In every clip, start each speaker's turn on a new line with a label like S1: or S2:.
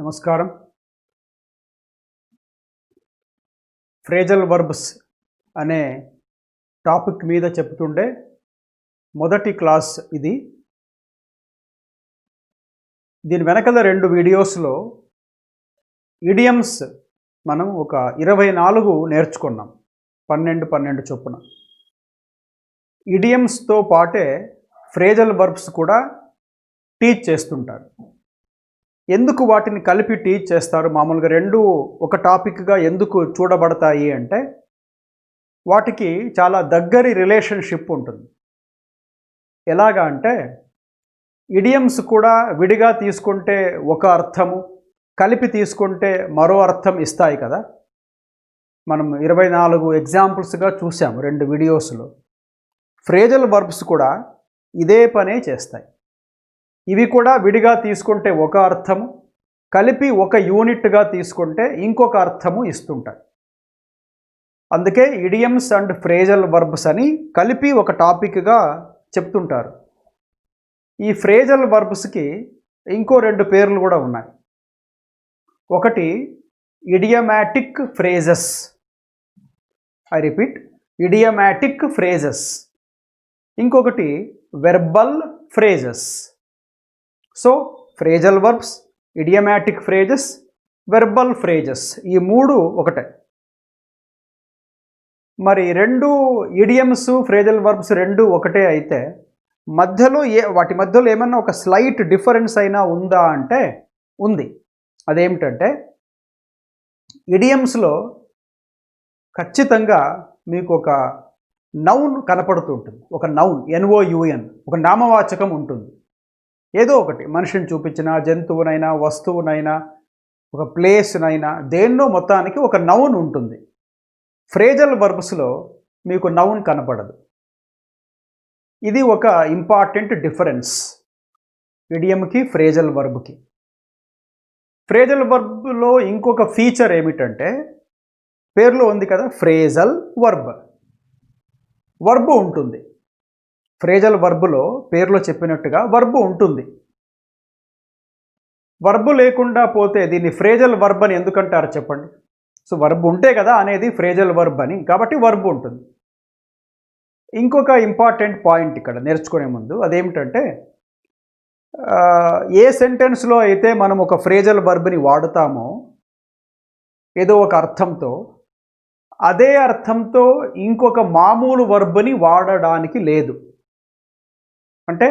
S1: నమస్కారం. Phrasal verbs అనే topic మీద చెప్తుండే మొదటి క్లాస్ ఇది. దీని వెనకల 2 వీడియోస్లో ఇడియమ్స్ మనం ఒక 24 నేర్చుకున్నాం, 12 చొప్పున. ఇడియమ్స్తో పాటే ఫ్రేజల్ వర్బ్స్ కూడా టీచ్ చేస్తుంటారు. ఎందుకు వాటిని కలిపి టీచ్ చేస్తారు? మామూలుగా 2 ఒక టాపిక్గా ఎందుకు చూడబడతాయి అంటే, వాటికి చాలా దగ్గరి రిలేషన్షిప్ ఉంటుంది. ఎలాగా అంటే, ఇడియమ్స్ కూడా విడిగా తీసుకుంటే ఒక అర్థము, కలిపి తీసుకుంటే మరో అర్థం ఇస్తాయి కదా. మనం 24 ఎగ్జాంపుల్స్గా చూసాము 2 వీడియోస్లో. ఫ్రేజల్ వర్బ్స్ కూడా ఇదే పనే చేస్తాయి. ఇవి కూడా విడిగా తీసుకుంటే ఒక అర్థము, కలిపి ఒక యూనిట్గా తీసుకుంటే ఇంకొక అర్థము ఇస్తుంటాయి. అందుకే ఇడియమ్స్ అండ్ ఫ్రేజల్ వర్బ్స్ అని కలిపి ఒక టాపిక్గా చెప్తుంటారు. ఈ ఫ్రేజల్ వర్బ్స్కి ఇంకో 2 పేర్లు కూడా ఉన్నాయి. ఒకటి idiomatic phrases. I repeat, idiomatic phrases. ఇంకొకటి verbal phrases. So phrasal verbs, idiomatic phrases, verbal phrases, ఈ 3 ఒకటే. మరి 2 ఇడియమ్స్ ఫ్రేజల్ వర్బ్స్ 2 ఒకటే అయితే మధ్యలో వాటి మధ్యలో ఏమన్నా ఒక స్లైట్ డిఫరెన్స్ అయినా ఉందా అంటే ఉంది. అదేమిటంటే, ఇడియమ్స్లో ఖచ్చితంగా మీకు ఒక నౌన్ కనపడుతూ ఉంటుంది. ఒక నౌన్, NOUN, ఒక నామవాచకం ఉంటుంది. ఏదో ఒకటి, మనిషిని చూపించిన, జంతువునైనా, వస్తువునైనా, ఒక ప్లేస్నైనా, దేన్నో మొత్తానికి ఒక నౌన్ ఉంటుంది. ఫ్రేజల్ వర్బ్స్లో మీకు నౌన్ కనపడదు. ఇది ఒక ఇంపార్టెంట్ డిఫరెన్స్ ఇడియమ్కి, ఫ్రేజల్ వర్బ్కి. ఫ్రేజల్ వర్బ్లో ఇంకొక ఫీచర్ ఏమిటంటే, పేరులో ఉంది కదా ఫ్రేజల్ వర్బ్, వర్బ్ ఉంటుంది. ఫ్రేజల్ వర్బ్లో పేరులో చెప్పినట్టుగా వర్బ్ ఉంటుంది. వర్బ్ లేకుండా పోతే దీన్ని ఫ్రేజల్ వర్బ్ అని ఎందుకంటారు చెప్పండి? సో వర్బ్ ఉంటే కదా అనేది ఫ్రేజల్ వర్బ్ అని, కాబట్టి వర్బ్ ఉంటుంది. ఇంకొక ఇంపార్టెంట్ పాయింట్ ఇక్కడ నేర్చుకునే ముందు, అదేమిటంటే, ఏ సెంటెన్స్లో అయితే మనం ఒక ఫ్రేజల్ వర్బ్ని వాడుతామో ఏదో ఒక అర్థంతో, అదే అర్థంతో ఇంకొక మామూలు వర్బ్ని వాడడానికి లేదు. అంటే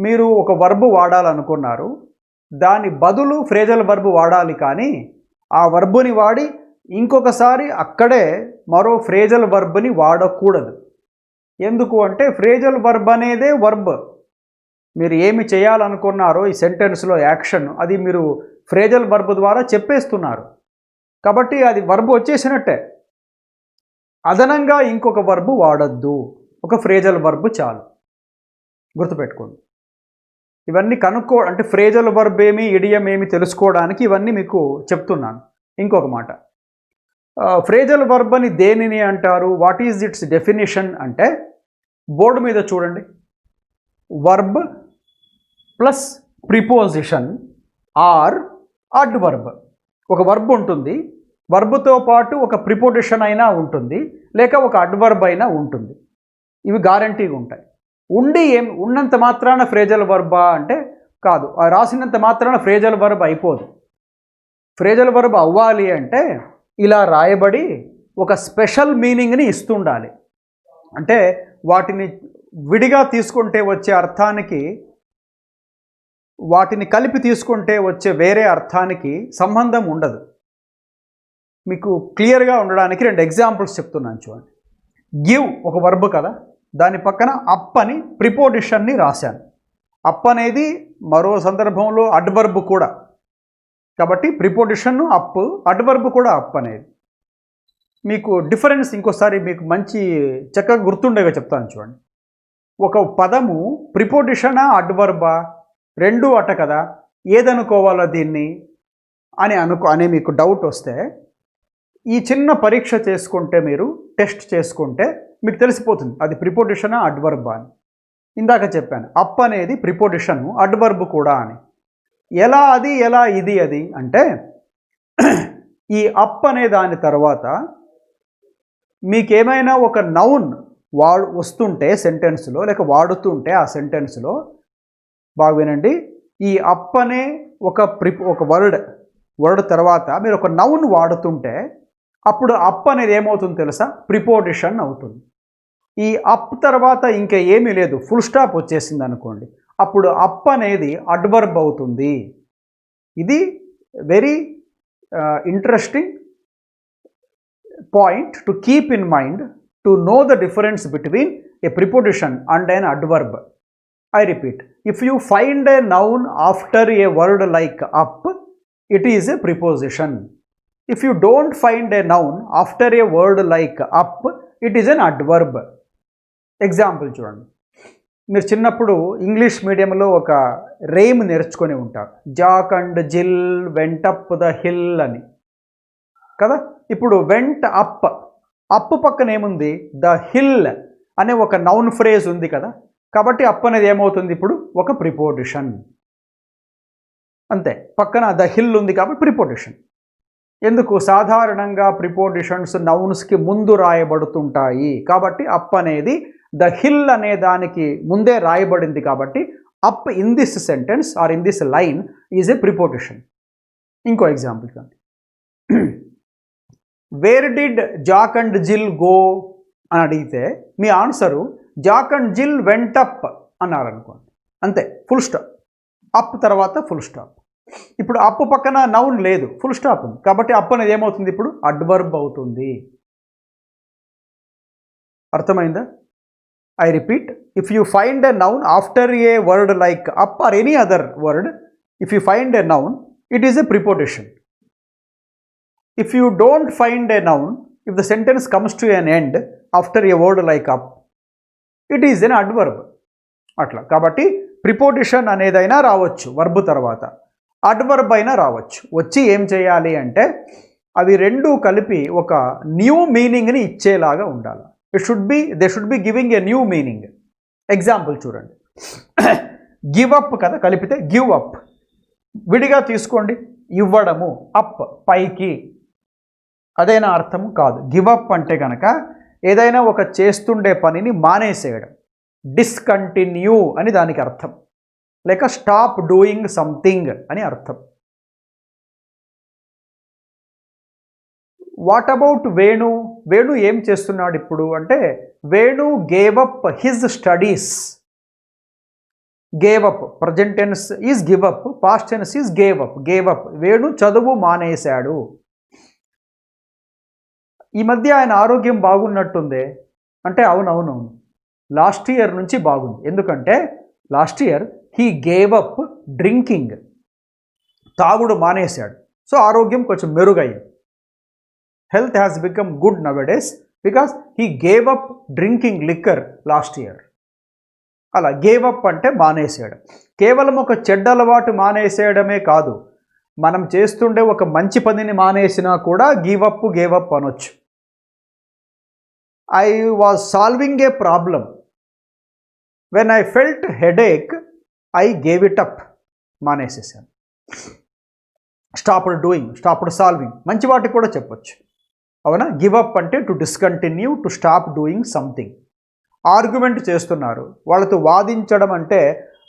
S1: మీరు ఒక వర్బ్ వాడాలనుకున్నారు, దాని బదులు ఫ్రేజల్ వర్బ్ వాడాలి, కానీ ఆ వర్బ్ని వాడి ఇంకొకసారి అక్కడే మరో ఫ్రేజల్ వర్బ్ని వాడకూడదు. ఎందుకు అంటే, ఫ్రేజల్ వర్బ్ అనేదే వర్బ్. మీరు ఏమి చేయాలనుకున్నారో ఈ సెంటెన్స్లో యాక్షన్, అది మీరు ఫ్రేజల్ వర్బ్ ద్వారా చెప్పేస్తున్నారు. కాబట్టి అది వర్బ్ వచ్చేసినట్టే. అదనంగా ఇంకొక వర్బ్ వాడద్దు, ఒక ఫ్రేజల్ వర్బ్ చాలు. గుర్తుపెట్టుకోండి. ఇవన్నీ అంటే ఫ్రేజల్ వర్బ్ ఏమి, ఇడియం ఏమి తెలుసుకోవడానికి ఇవన్నీ మీకు చెప్తున్నాను. ఇంకొక మాట, ఫ్రేజల్ వర్బ్ అని దేనిని అంటారు? వాట్ ఈజ్ ఇట్స్ డెఫినిషన్ అంటే, బోర్డు మీద చూడండి, verb plus preposition or adverb. ఒక వర్బ్ ఉంటుంది, వర్బ్తో పాటు ఒక ప్రిపోజిషన్ అయినా ఉంటుంది, లేక ఒక అడ్వర్బ్ అయినా ఉంటుంది. ఇవి గ్యారంటీగా ఉంటాయి. ఉన్నంత మాత్రాన ఫ్రేజల్ వర్బా అంటే కాదు. రాసినంత మాత్రాన ఫ్రేజల్ వర్బ్ అయిపోదు. ఫ్రేజల్ వర్బ్ అవ్వాలి అంటే ఇలా రాయబడి ఒక స్పెషల్ మీనింగ్ని ఇస్తుండాలి. అంటే వాటిని విడిగా తీసుకుంటే వచ్చే అర్థానికి, వాటిని కలిపి తీసుకుంటే వచ్చే వేరే అర్థానికి సంబంధం ఉండదు. మీకు క్లియర్గా ఉండడానికి 2 ఎగ్జాంపుల్స్ చెప్తున్నాను చూడండి. గివ్ ఒక వర్బ్ కదా, దాని పక్కన అప్ అని ప్రిపోజిషన్ని రాశాను. అప్ అనేది మరో సందర్భంలో అడ్వర్బ్ కూడా, కాబట్టి ప్రిపోజిషన్ అప్, అడ్వర్బ్ కూడా అప్ అనేది. మీకు డిఫరెన్స్ ఇంకోసారి మీకు మంచి చక్కగా గుర్తుండేగా చెప్తాను చూడండి. ఒక పదము ప్రిపోజిషనా అడ్వర్బా, 2 అట కదా, ఏదనుకోవాలో దీన్ని అని మీకు డౌట్ వస్తే, ఈ చిన్న పరీక్ష చేసుకుంటే, మీరు టెస్ట్ చేసుకుంటే మీకు తెలిసిపోతుంది అది ప్రిపోజిషనా అడ్వర్బా అని. ఇందాక చెప్పాను, అప్ అనేది ప్రిపోజిషను, అడ్వర్బ్ కూడా అని. ఎలా అది ఎలా ఇది అది అంటే ఈ అప్ అనే దాని తర్వాత మీకేమైనా ఒక నౌన్ వస్తుంటే సెంటెన్స్లో లేక వాడుతుంటే ఆ సెంటెన్స్లో బాగా వినండి, ఈ అప్ అనే ఒక వర్డ్ తర్వాత మీరు ఒక నౌన్ వాడుతుంటే అప్పుడు అప్ అనేది ఏమవుతుంది తెలుసా? ప్రిపోజిషన్ అవుతుంది. ఈ అప్ తర్వాత ఇంకా ఏమీ లేదు, ఫుల్ స్టాప్ వచ్చేసింది అనుకోండి, అప్పుడు అప్ అనేది అడ్వర్బ్ అవుతుంది. ఇది very interesting point to keep in mind to know the difference between a preposition and an adverb. I repeat, if you find a noun after a word like up, it is a preposition. If you don't find a noun after a word like up, it is an adverb. Example చూడండి, మీరు చిన్నప్పుడు English మీడియంలో ఒక రేమ్ నేర్చుకొని ఉంటారు, Jack and Jill went up the hill అని కదా. ఇప్పుడు వెంట్ అప్, అప్ పక్కన ఏముంది? ద హిల్ అనే ఒక నౌన్ ఫ్రేజ్ ఉంది కదా. కాబట్టి అప్ అనేది ఏమవుతుంది? ఇప్పుడు ఒక ప్రిపోజిషన్. అంతే, పక్కన ద హిల్ ఉంది కాబట్టి ప్రిపోజిషన్. ఎందుకు? సాధారణంగా ప్రిపోజిషన్స్ నౌన్స్కి ముందు రాయబడుతుంటాయి కాబట్టి అప్ అనేది ద హిల్ అనే దానికి ముందే రాయబడింది కాబట్టి up in this sentence or in this line is a preposition. ఇంకో ఎగ్జాంపుల్ చూడండి, where did Jack and Jill go అని అడిగితే మీ answer Jack and Jill went up అన్నారనుకోండి, అంతే, ఫుల్ స్టాప్. అప్ తర్వాత ఫుల్ స్టాప్. ఇప్పుడు అప్ పక్కన నౌన్ లేదు, ఫుల్ స్టాప్ ఉంది కాబట్టి అప్ అనేది ఏమవుతుంది? ఇప్పుడు అడ్వర్బ్ అవుతుంది. అర్థమైందా? I repeat, if you find a noun after a word like up or any other word, if you find a noun, it is a preposition. If you don't find a noun, if the sentence comes to an end after a word like up, it is an adverb. అట్లా కాబట్టి preposition అనేదైనా రావచ్చు verb తర్వాత, adverb అయినా రావచ్చు. వచ్చి ఏం చేయాలి అంటే అవి రెండూ కలిపి ఒక న్యూ మీనింగ్ని ఇచ్చేలాగా ఉండాలి. They should be giving a new meaning. Example చూడండి, గివ్ అప్ కదా, కలిపితే గివ్ అప్. విడిగా తీసుకోండి, ఇవ్వడము, అప్ పైకి, అదేనా అర్థము? కాదు. గివ్ అప్ అంటే కనుక ఏదైనా ఒక చేస్తుండే పనిని మానేసేయడం, డిస్కంటిన్యూ అని దానికి అర్థం, లేక స్టాప్ డూయింగ్ సంథింగ్ అని అర్థం. What about Venu? వేణు ఏం చేస్తున్నాడు ఇప్పుడు అంటే Venu gave up his studies. Gave up, present tense is give up, past tense is gave up. Gave up, Venu చదువు మానేశాడు. ఈ మధ్య ఆయన ఆరోగ్యం బాగున్నట్టుందే అంటే అవునవునవును, లాస్ట్ ఇయర్ నుంచి బాగుంది. ఎందుకంటే last year he gave up drinking, తాగుడు మానేశాడు. సో ఆరోగ్యం కొంచెం మెరుగైంది. Health has become good nowadays because he gave up drinking liquor last year. అలా గేవ్ అప్ అంటే మానేసేయడం. కేవలం ఒక చెడ్డ అలవాటు మానేసేయడమే కాదు, మనం చేస్తుండే ఒక మంచి పనిని మానేసినా కూడా గేవ్ అప్ అనొచ్చు. I was solving a problem. When I felt headache, I gave it up. మానేసేసాను. స్టాప్డ్ డూయింగ్, స్టాప్డ్ సాల్వింగ్, మంచి వాటికి కూడా చెప్పొచ్చు. అవునా? గివ్ అప్ అంటే to discontinue, to stop doing something. Argument చేస్తున్నారు, వాళ్ళతో వాదించడం అంటే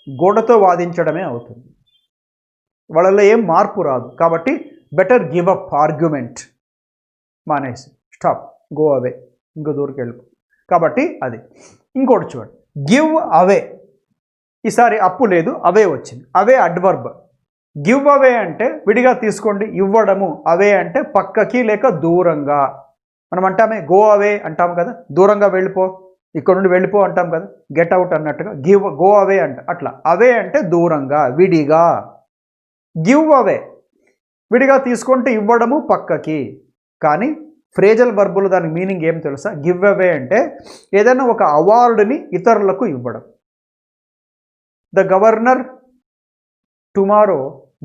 S1: గోడతో వాదించడమే అవుతుంది, వాళ్ళలో ఏం మార్పు రాదు. కాబట్టి బెటర్ గివ్ అప్ ఆర్గ్యుమెంట్, మానేసి స్టాప్, గో అవే, ఇంకో దూరికి వెళ్ళిపో. కాబట్టి అది. ఇంకోటి చూడండి, గివ్ అవే. ఈసారి అప్పు లేదు, అవే వచ్చింది. అవే అడ్వర్బ్. గివ్ అవే అంటే విడిగా తీసుకోండి, ఇవ్వడము. అవే అంటే పక్కకి లేక దూరంగా. మనం అంటామే గో అవే అంటాం కదా, దూరంగా వెళ్ళిపో, ఇక్కడ నుండి వెళ్ళిపో అంటాం కదా, గెట్ అవుట్ అన్నట్టుగా గో అవే అంట. అట్లా అవే అంటే దూరంగా, విడిగా. గివ్ అవే విడిగా తీసుకుంటే ఇవ్వడము పక్కకి. కానీ ఫ్రేజల్ వర్బులు దానికి మీనింగ్ ఏం తెలుసా? గివ్ అవే అంటే ఏదైనా ఒక అవార్డుని ఇతరులకు ఇవ్వడం. The governor tomorrow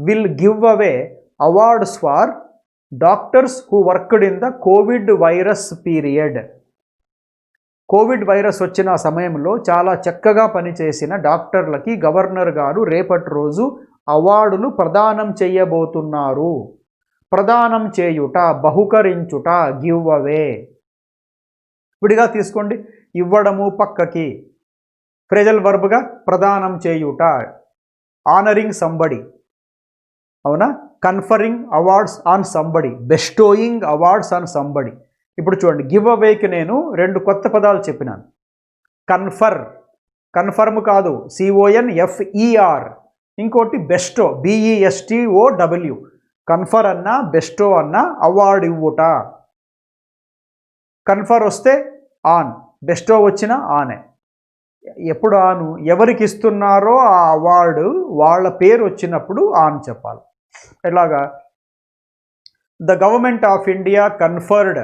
S1: will give away awards for doctors who worked in the COVID virus period. COVID virus వచ్చిన సమయంలో చాలా చక్కగా పనిచేసిన డాక్టర్లకి గవర్నర్ గారు రేపటి రోజు అవార్డులు ప్రదానం చేయబోతున్నారు. ప్రదానం చేయుట, బహుకరించుట, గివ్ అవే. విడిగా తీసుకోండి. ఇవ్వడము పక్కకి, ఫ్రేజల్ వర్బ్గా ప్రదానం చేయుట, ఆనరింగ్ సంబడి, అవునా? Conferring awards on somebody, bestowing awards on somebody. ఇప్పుడు చూడండి, గివ్ అవేకి నేను 2 కొత్త పదాలు చెప్పినాను. కన్ఫర్మ్ కాదు, CONFER. ఇంకోటి బెస్టో, BESTOW. కన్ఫర్ అన్నా బెస్టో అన్నా అవార్డు ఇవ్వుట. కన్ఫర్ వస్తే ఆన్, బెస్టో వచ్చిన ఆనే. ఎప్పుడు ఆను, ఎవరికి ఇస్తున్నారో ఆ అవార్డు వాళ్ళ పేరు వచ్చినప్పుడు ఆన్ చెప్పాలి. ఎలాగా? The government of India conferred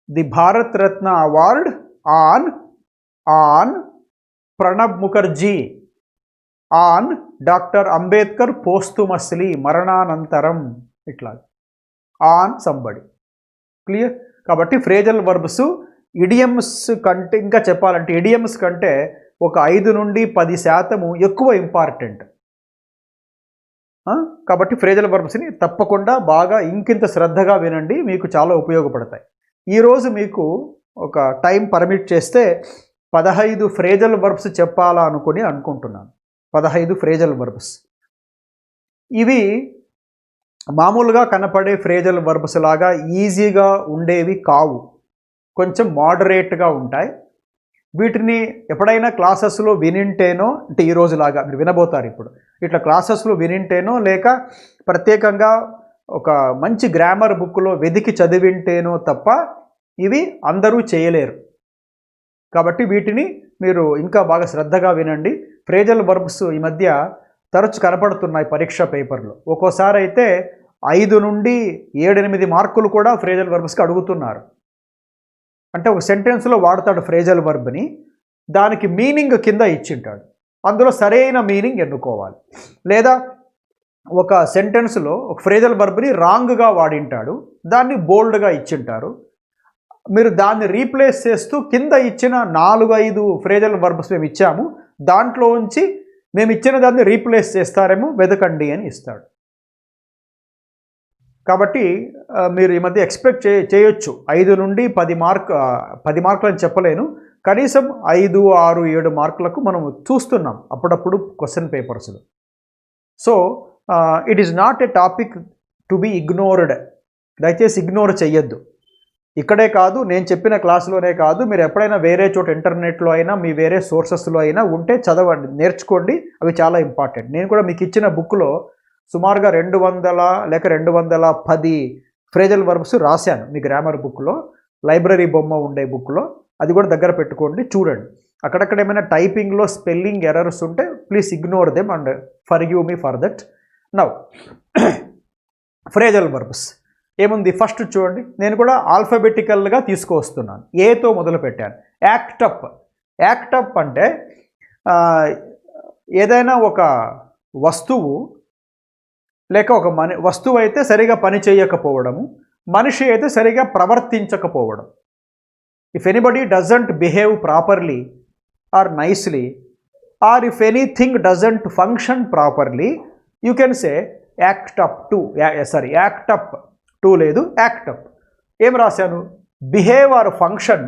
S1: the Bharat Ratna award on Pranab Mukherjee, on doctor Ambedkar posthumously, మరణానంతరం. ఇట్లా ఆన్ సంబడి. క్లియర్? కాబట్టి ఫ్రేజల్ వర్బ్స్ ఇడియమ్స్ కంటే, ఇంకా చెప్పాలంటే ఇడియమ్స్ కంటే ఒక 5 నుండి 10% ఎక్కువ ఇంపార్టెంట్. కాబట్టి ఫ్రేజల్ వర్బ్స్ని తప్పకుండా బాగా ఇంకింత శ్రద్ధగా వినండి, మీకు చాలా ఉపయోగపడతాయి. ఈరోజు మీకు ఒక టైం పర్మిట్ చేస్తే 15 ఫ్రేజల్ వర్బ్స్ చెప్పాలా అనుకుంటున్నాను. 15 ఫ్రేజల్ వర్బ్స్. ఇవి మామూలుగా కనపడే ఫ్రేజల్ వర్బ్స్ లాగా ఈజీగా ఉండేవి కావు, కొంచెం మోడరేట్గా ఉంటాయి. వీటిని ఎప్పుడైనా క్లాసెస్లో వినింటేనో, అంటే ఈరోజులాగా మీరు వినబోతారు ఇప్పుడు, ఇట్లా క్లాసెస్లో వినింటేనో లేక ప్రత్యేకంగా ఒక మంచి గ్రామర్ బుక్లో వెతికి చదివింటేనో తప్ప ఇవి అందరూ చేయలేరు. కాబట్టి వీటిని మీరు ఇంకా బాగా శ్రద్ధగా వినండి. ఫ్రేజల్ వర్బ్స్ ఈ మధ్య తరచు కనపడుతున్నాయి పరీక్ష పేపర్లో. ఒక్కోసారి అయితే 5 నుండి 7-8 మార్కులు కూడా ఫ్రేజల్ వర్బ్స్కి అడుగుతున్నారు. అంటే ఒక సెంటెన్స్లో వాడతాడు ఫ్రేజల్ వర్బ్ని, దానికి మీనింగ్ కింద ఇచ్చింటాడు, అందులో సరైన మీనింగ్ ఎన్నుకోవాలి. లేదా ఒక సెంటెన్స్లో ఒక ఫ్రేజల్ వర్బ్ని రాంగ్గా వాడింటాడు, దాన్ని బోల్డ్గా ఇచ్చింటారు. మీరు దాన్ని రీప్లేస్ చేస్తూ కింద ఇచ్చిన 4-5 ఫ్రేజల్ వర్బ్స్ మేము ఇచ్చాము, దాంట్లో ఉంచి మేము ఇచ్చిన దాన్ని రీప్లేస్ చేస్తారేమో వెతకండి అని ఇస్తాడు. కాబట్టి మీరు ఈ మధ్య ఎక్స్పెక్ట్ చేయొచ్చు 5 నుండి 10 మార్కులు అని చెప్పలేను, కనీసం 5, 6, 7 మార్కులకు మనం చూస్తున్నాం అప్పుడప్పుడు క్వశ్చన్ పేపర్స్లో. So it is not a topic to be ignored. దయచేసి ఇగ్నోర్ చెయ్యొద్దు. ఇక్కడే కాదు, నేను చెప్పిన క్లాసులోనే కాదు, మీరు ఎప్పుడైనా వేరే చోట ఇంటర్నెట్లో అయినా మీ వేరే సోర్సెస్లో అయినా ఉంటే చదవండి, నేర్చుకోండి, అవి చాలా ఇంపార్టెంట్. నేను కూడా మీకు ఇచ్చిన బుక్లో సుమారుగా 200 లేక 210 ఫ్రేజల్ వర్బ్స్ రాశాను మీ గ్రామర్ బుక్లో, లైబ్రరీ బొమ్మ ఉండే బుక్లో. అది కూడా దగ్గర పెట్టుకోండి, చూడండి. అక్కడక్కడ ఏమైనా టైపింగ్లో స్పెల్లింగ్ ఎర్రర్స్ ఉంటే please ignore them and forgive me for that. Now phrasal verbs ఏముంది? ఫస్ట్ చూడండి, నేను కూడా ఆల్ఫాబెటికల్గా తీసుకువస్తున్నాను. ఏతో మొదలు పెట్టాను. యాక్టప్. యాక్టప్ అంటే ఏదైనా ఒక వస్తువు లేక ఒక వస్తువు అయితే సరిగా పని చేయకపోవడము, మనిషి అయితే సరిగా ప్రవర్తించకపోవడం. If anybody doesn't behave properly or nicely, or if anything doesn't function properly, you can say act up to. Act up to లేదు, యాక్టప్. ఏం రాశాను? Behave or function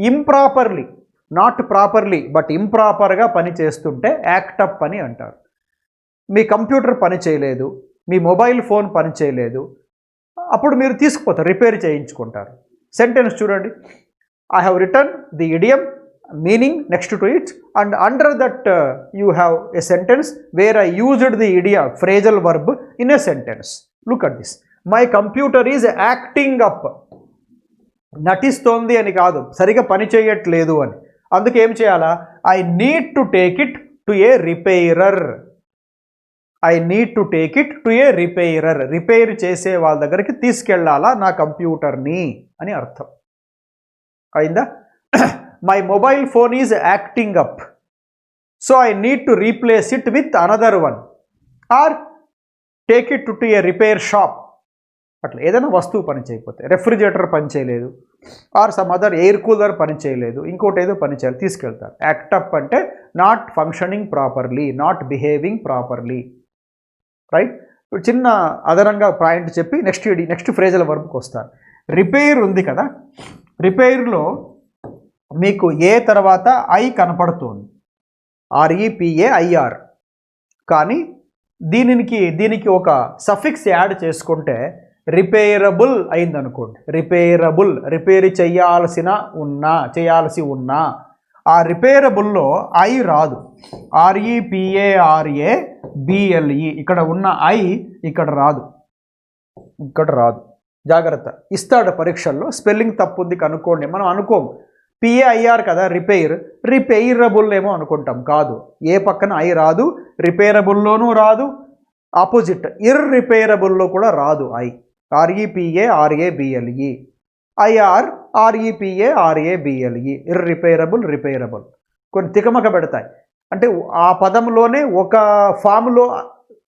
S1: improperly, not properly but ఇంప్రాపర్గా పని చేస్తుంటే యాక్టప్ అని అంటారు. మీ కంప్యూటర్ పని చేయలేదు, మీ మొబైల్ ఫోన్ పని చేయలేదు, అప్పుడు మీరు తీసుకుపోతారు, రిపేర్ చేయించుకుంటారు. సెంటెన్స్ చూడండి, I have return the idiom, meaning next to it, and under that you have a sentence where I used the idiom phrasal verb in a sentence. Look at this. My computer is acting up. నటిస్తోంది అని కాదు, సరిగా పని చేయట్లేదు అని. అందుకే ఏం చేయాలా? I need to take it to a repairer. I need to take it to a repairer. Repair చేసే వాళ్ళ దగ్గరికి తీసుకెళ్ళాలా నా కంప్యూటర్ని అని అర్థం. అయిందా? My mobile phone is acting up, so I need to replace it with another one, or take it to a repair shop. అట్లా ఏదైనా వస్తువు పని చేయకపోతే, రెఫ్రిజిరేటర్ పని చేయలేదు, or some other air cooler పని చేయలేదు, ఇంకోటి ఏదో పని చేయాలి, తీసుకెళ్తారు. యాక్టప్ అంటే not functioning properly, not behaving properly. Right. ఇప్పుడు చిన్న అదనంగా పాయింట్ చెప్పి నెక్స్ట్ ఫ్రేజల్ వర్బ్కి వస్తాను. రిపేర్ ఉంది కదా, రిపేర్లో మీకు ఏ తర్వాత ఐ కనపడుతుంది, REPAIR. కానీ దీనికి ఒక సఫిక్స్ యాడ్ చేసుకుంటే రిపేరబుల్ అయిందనుకోండి. రిపేర్ చేయాల్సి ఉన్నా ఆ రిపేరబుల్లో ఐ రాదు. REPARABLE ఇక్కడ ఉన్న ఐ ఇక్కడ రాదు. జాగ్రత్త. ఇస్తాడు పరీక్షల్లో, స్పెల్లింగ్ తప్పు ఉంది కనుక్కోండి. మనం అనుకోము PAIR కదా, రిపేరబుల్ ఏమో అనుకుంటాం. కాదు, ఏ పక్కన ఐ రాదు, రిపేరబుల్లోనూ రాదు, ఆపోజిట్ ఇర్రిపేరబుల్లో కూడా రాదు ఐ. REPARABLE REPARABLE repairable. కొన్ని తికమక పెడతాయి. అంటే ఆ పదంలోనే ఒక ఫామ్లో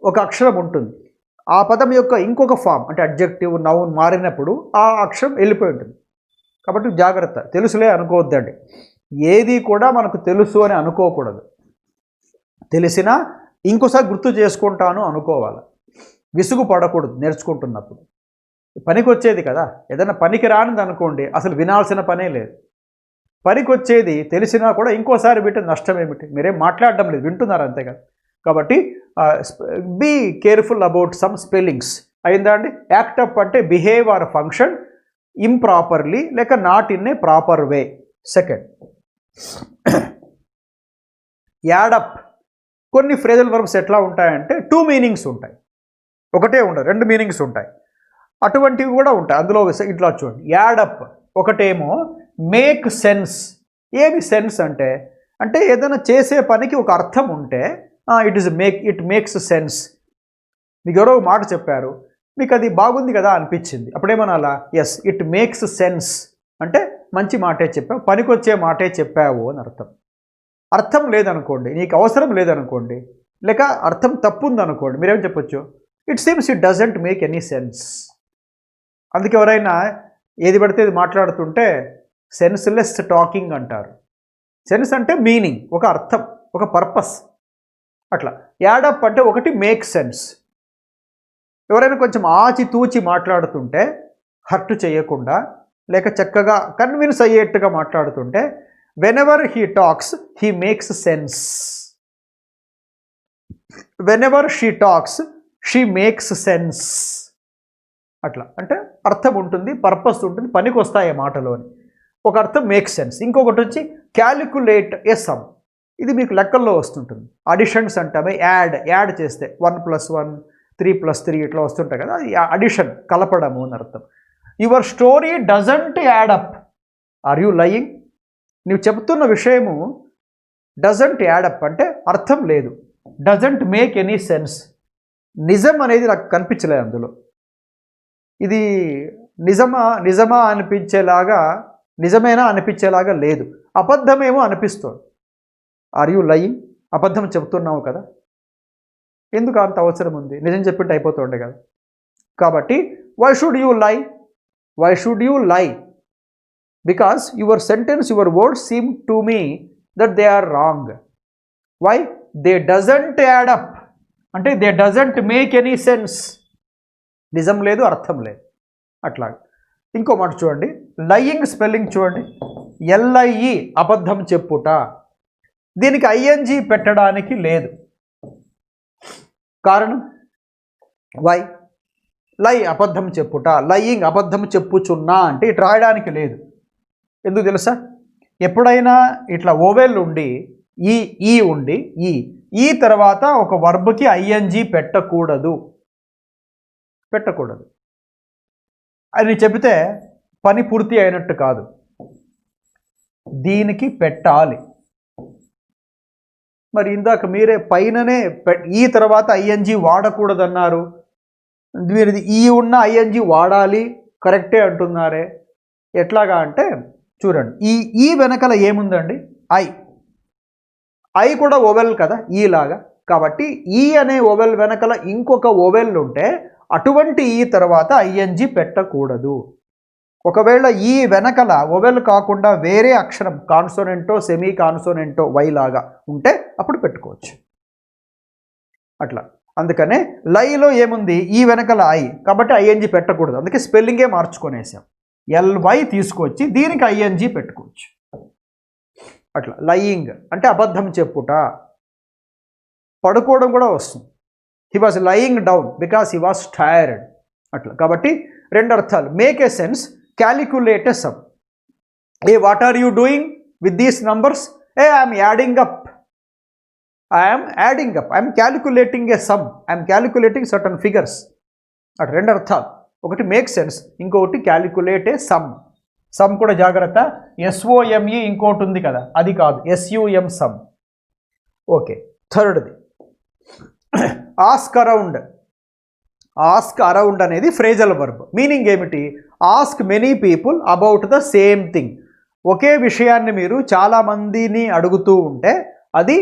S1: ఒక అక్షరం ఉంటుంది, ఆ పదం యొక్క ఇంకొక ఫామ్ అంటే అడ్జెక్టివ్ నౌన్ మారినప్పుడు ఆ అక్షరం వెళ్ళిపోయి ఉంటుంది. కాబట్టి జాగ్రత్త. తెలుసులే అనుకోవద్దండి, ఏది కూడా మనకు తెలుసు అని అనుకోకూడదు. తెలిసినా ఇంకోసారి గుర్తు చేసుకుంటాను అనుకోవాలి. విసుగు పడకూడదు నేర్చుకుంటున్నప్పుడు. పనికి వచ్చేది కదా, ఏదైనా పనికి రానిది అనుకోండి అసలు వినాల్సిన పనే లేదు. పనికి వచ్చేది తెలిసినా కూడా ఇంకోసారి వింటే నష్టం ఏమిటి? మీరేం మాట్లాడడం లేదు, వింటున్నారు అంతే కదా. కాబట్టి be careful about some spellings. అయిందా అండి? యాక్టప్ అంటే బిహేవ్ ఆర్ ఫంక్షన్ ఇంప్రాపర్లీ లేక not in a proper way. Second, add up. కొన్ని ఫ్రేజల్ వర్బ్స్ ఎట్లా ఉంటాయంటే 2 మీనింగ్స్ ఉంటాయి, ఒకటే ఉండదు, 2 మీనింగ్స్ ఉంటాయి. అటువంటివి కూడా ఉంటాయి అందులో. ఇట్లా చూడండి, యాడప్ ఒకటేమో మేక్ సెన్స్. ఏమి సెన్స్ అంటే ఏదైనా చేసే పనికి ఒక అర్థం ఉంటే ఇట్ మేక్స్ సెన్స్. మీకు ఎవరో మాట చెప్పారు, మీకు అది బాగుంది కదా అనిపించింది, అప్పుడేమనాలా? Yes, it makes sense. అంటే మంచి మాటే చెప్పావు, పనికొచ్చే మాటే చెప్పావు అని అర్థం. అర్థం లేదనుకోండి, నీకు అవసరం లేదనుకోండి, లేక అర్థం తప్పు ఉందనుకోండి, మీరేం చెప్పొచ్చు? It seems it doesn't make any sense. అందుకే ఎవరైనా ఏది పడితే అది మాట్లాడుతుంటే సెన్స్లెస్ టాకింగ్ అంటారు. సెన్స్ అంటే మీనింగ్, ఒక అర్థం, ఒక పర్పస్. అట్లా యాడప్ అంటే ఒకటి మేక్ సెన్స్. ఎవరైనా కొంచెం ఆచితూచి మాట్లాడుతుంటే హర్ట్ చేయకుండా లేక చక్కగా కన్విన్స్ అయ్యేట్టుగా మాట్లాడుతుంటే whenever he talks he makes sense. Whenever she talks she makes sense. అట్లా అంటే అర్థం ఉంటుంది, పర్పస్ ఉంటుంది, పనికి వస్తాయి మాటలోని. ఒక అర్థం మేక్ సెన్స్. ఇంకొకటి వచ్చి క్యాలిక్యులేట్ ఏ సమ్. ఇది మీకు లెక్కల్లో వస్తుంటుంది. అడిషన్స్ అంటామే, యాడ్ చేస్తే 1+1 3+3 ఇట్లా వస్తుంటాయి కదా, అది అడిషన్, కలపడము అని అర్థం. Your story doesn't add up. Are you lying? నువ్వు చెప్తున్న విషయము డజంట్ యాడప్ అంటే అర్థం లేదు, డజంట్ మేక్ ఎనీ సెన్స్. నిజం అనేది నాకు కనిపించలేదు అందులో. ఇది నిజమా అనిపించేలాగా, నిజమేనా అనిపించేలాగా లేదు, అబద్ధమేమో అనిపిస్తుంది. Are you lying? అబద్ధం చెప్తున్నావు కదా, ఎందుకు అంత అవసరం ఉంది? నిజం చెప్పింటే అయిపోతుండే కదా. కాబట్టి why should you lie? Because your sentence, your words seem to me that they are wrong. Why? They doesn't add up అంటే they doesn't make any sense. నిజం లేదు, అర్థం లేదు. అట్లా. ఇంకో మాట చూడండి, లయింగ్ స్పెల్లింగ్ చూడండి, LIE అబద్ధం చెప్పుట. దీనికి ING పెట్టడానికి లేదు. కారణం వై? లై అబద్ధం చెప్పుట, లయింగ్ అబద్ధం చెప్పుచున్నా అంటే ఇటు రాయడానికి లేదు. ఎందుకు తెలుసా? ఎప్పుడైనా ఇట్లా ఓవెల్ ఉండి ఈ ఉండి ఈ తర్వాత ఒక వర్బ్కి ING పెట్టకూడదు అని చెబితే పని పూర్తి అయినట్టు కాదు. దీనికి పెట్టాలి. మరి ఇందాక మీరే పైననే ఈ తర్వాత ING వాడకూడదన్నారు, మీరు ఈ ఉన్న ING వాడాలి కరెక్టే అంటున్నారే. ఎట్లాగా అంటే చూడండి, ఈ వెనకల ఏముందండి? ఐ కూడా ఓవెల్ కదా, ఈలాగా. కాబట్టి ఈ అనే ఓవెల్ వెనకల ఇంకొక ఓవెల్ ఉంటే అటువంటి ఈ తర్వాత ING పెట్టకూడదు. ఒకవేళ ఈ వెనకల ఓవెల్ కాకుండా వేరే అక్షరం కాన్సోనెంటో సెమీ కాన్సోనెంటో వైలాగా ఉంటే అప్పుడు పెట్టుకోవచ్చు. అట్లా అందుకనే లైలో ఏముంది ఈ వెనకల ఐ, కాబట్టి ఐఎన్జి పెట్టకూడదు, అందుకే స్పెల్లింగే మార్చుకొనేసాం. ఎల్వై తీసుకొచ్చి దీనికి ఐఎన్జి పెట్టుకోవచ్చు. అట్లా లయింగ్ అంటే అబద్ధం చెప్పుట. పడుకోవడం కూడా వస్తుంది. He was lying down because he was tired. అట్లా కాబట్టి రెండు అర్థాలు. Make a sense, calculate a sum. A what are you doing with these numbers? I'm adding up. I'm adding up, I'm calculating a sum, I'm calculating certain figures. అటు రెండు అర్థాలు. ఒకటి make sense, ఇంకొకటి calculate a sum. Sum కూడా జాగ్రత్త, SOME ఇంకోటి ఉంది కదా, అది కాదు, ఎస్యుఎం సమ్. ఓకే, థర్డ్ది ఆస్క్ అరౌండ్. ఆస్క్ అరౌండ్ అనేది ఫ్రేజల్ వర్బ్. మీనింగ్ ఏమిటి? Ask many people about the same thing. ఒకే విషయాన్ని మీరు చాలామందిని అడుగుతూ ఉంటే అది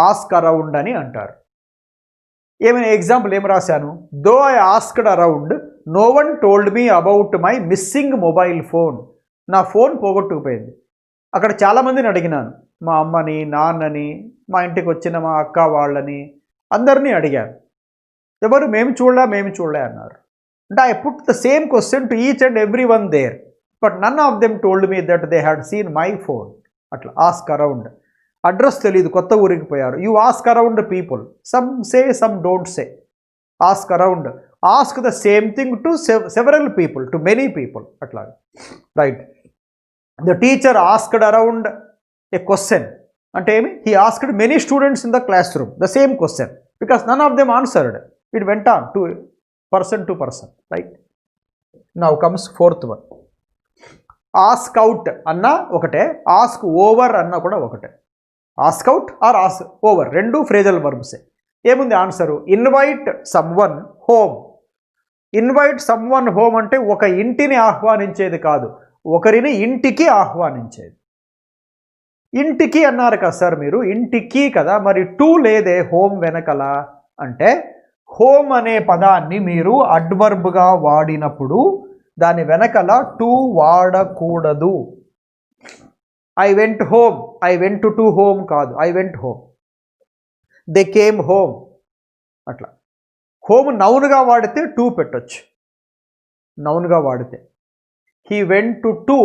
S1: ఆస్క్ అరౌండ్ అని అంటారు. ఏమైనా ఎగ్జాంపుల్ ఏం రాశాను? Though I asked around, no one told me about my missing mobile phone. నా ఫోన్ పోగొట్టుకుపోయింది. అక్కడ చాలామందిని అడిగినాను, మా అమ్మని, నాన్నని, మా ఇంటికి వచ్చిన మా అక్క వాళ్ళని, అందరినీ అడిగాను. ఎవరు మేము చూడలే అన్నారు. అంటే I put the same question to each and every one there, but none of them told me that they had seen my phone. అట్లా ఆస్క్ అరౌండ్. అడ్రస్ తెలియదు, కొత్త ఊరికి పోయారు, you ask around people, some say some don't say. Ask around, ask the same thing to several people, to many people. అట్లా right. The teacher asked around a question అంటే ఏమి? He asked many students in the classroom the same question because none of them answered. It went on to person to person. Right. Now comes fourth one. Ask out అన్నా ఒకటే, ask over అన్నా కూడా ఒకటే. Ask out or ask over రెండు phrasal వర్బ్సే. ఏముంది answer? Invite someone home. Invite someone home అంటే ఒక ఇంటిని ఆహ్వానించేది కాదు, ఒకరిని ఇంటికి ఆహ్వానించేది. ఇంటికి అన్నారు కదా సార్ మీరు, ఇంటికి కదా, మరి టు లేదే హోమ్ వెనకల అంటే, హోమ్ అనే పదాన్ని మీరు అడ్వర్బ్గా వాడినప్పుడు దాని వెనకల టు వాడకూడదు. I went home, I went to home కాదు, I went home. They came home. అట్లా హోమ్ నౌన్గా వాడితే టు పెట్టొచ్చు, నౌన్గా వాడితే. He went to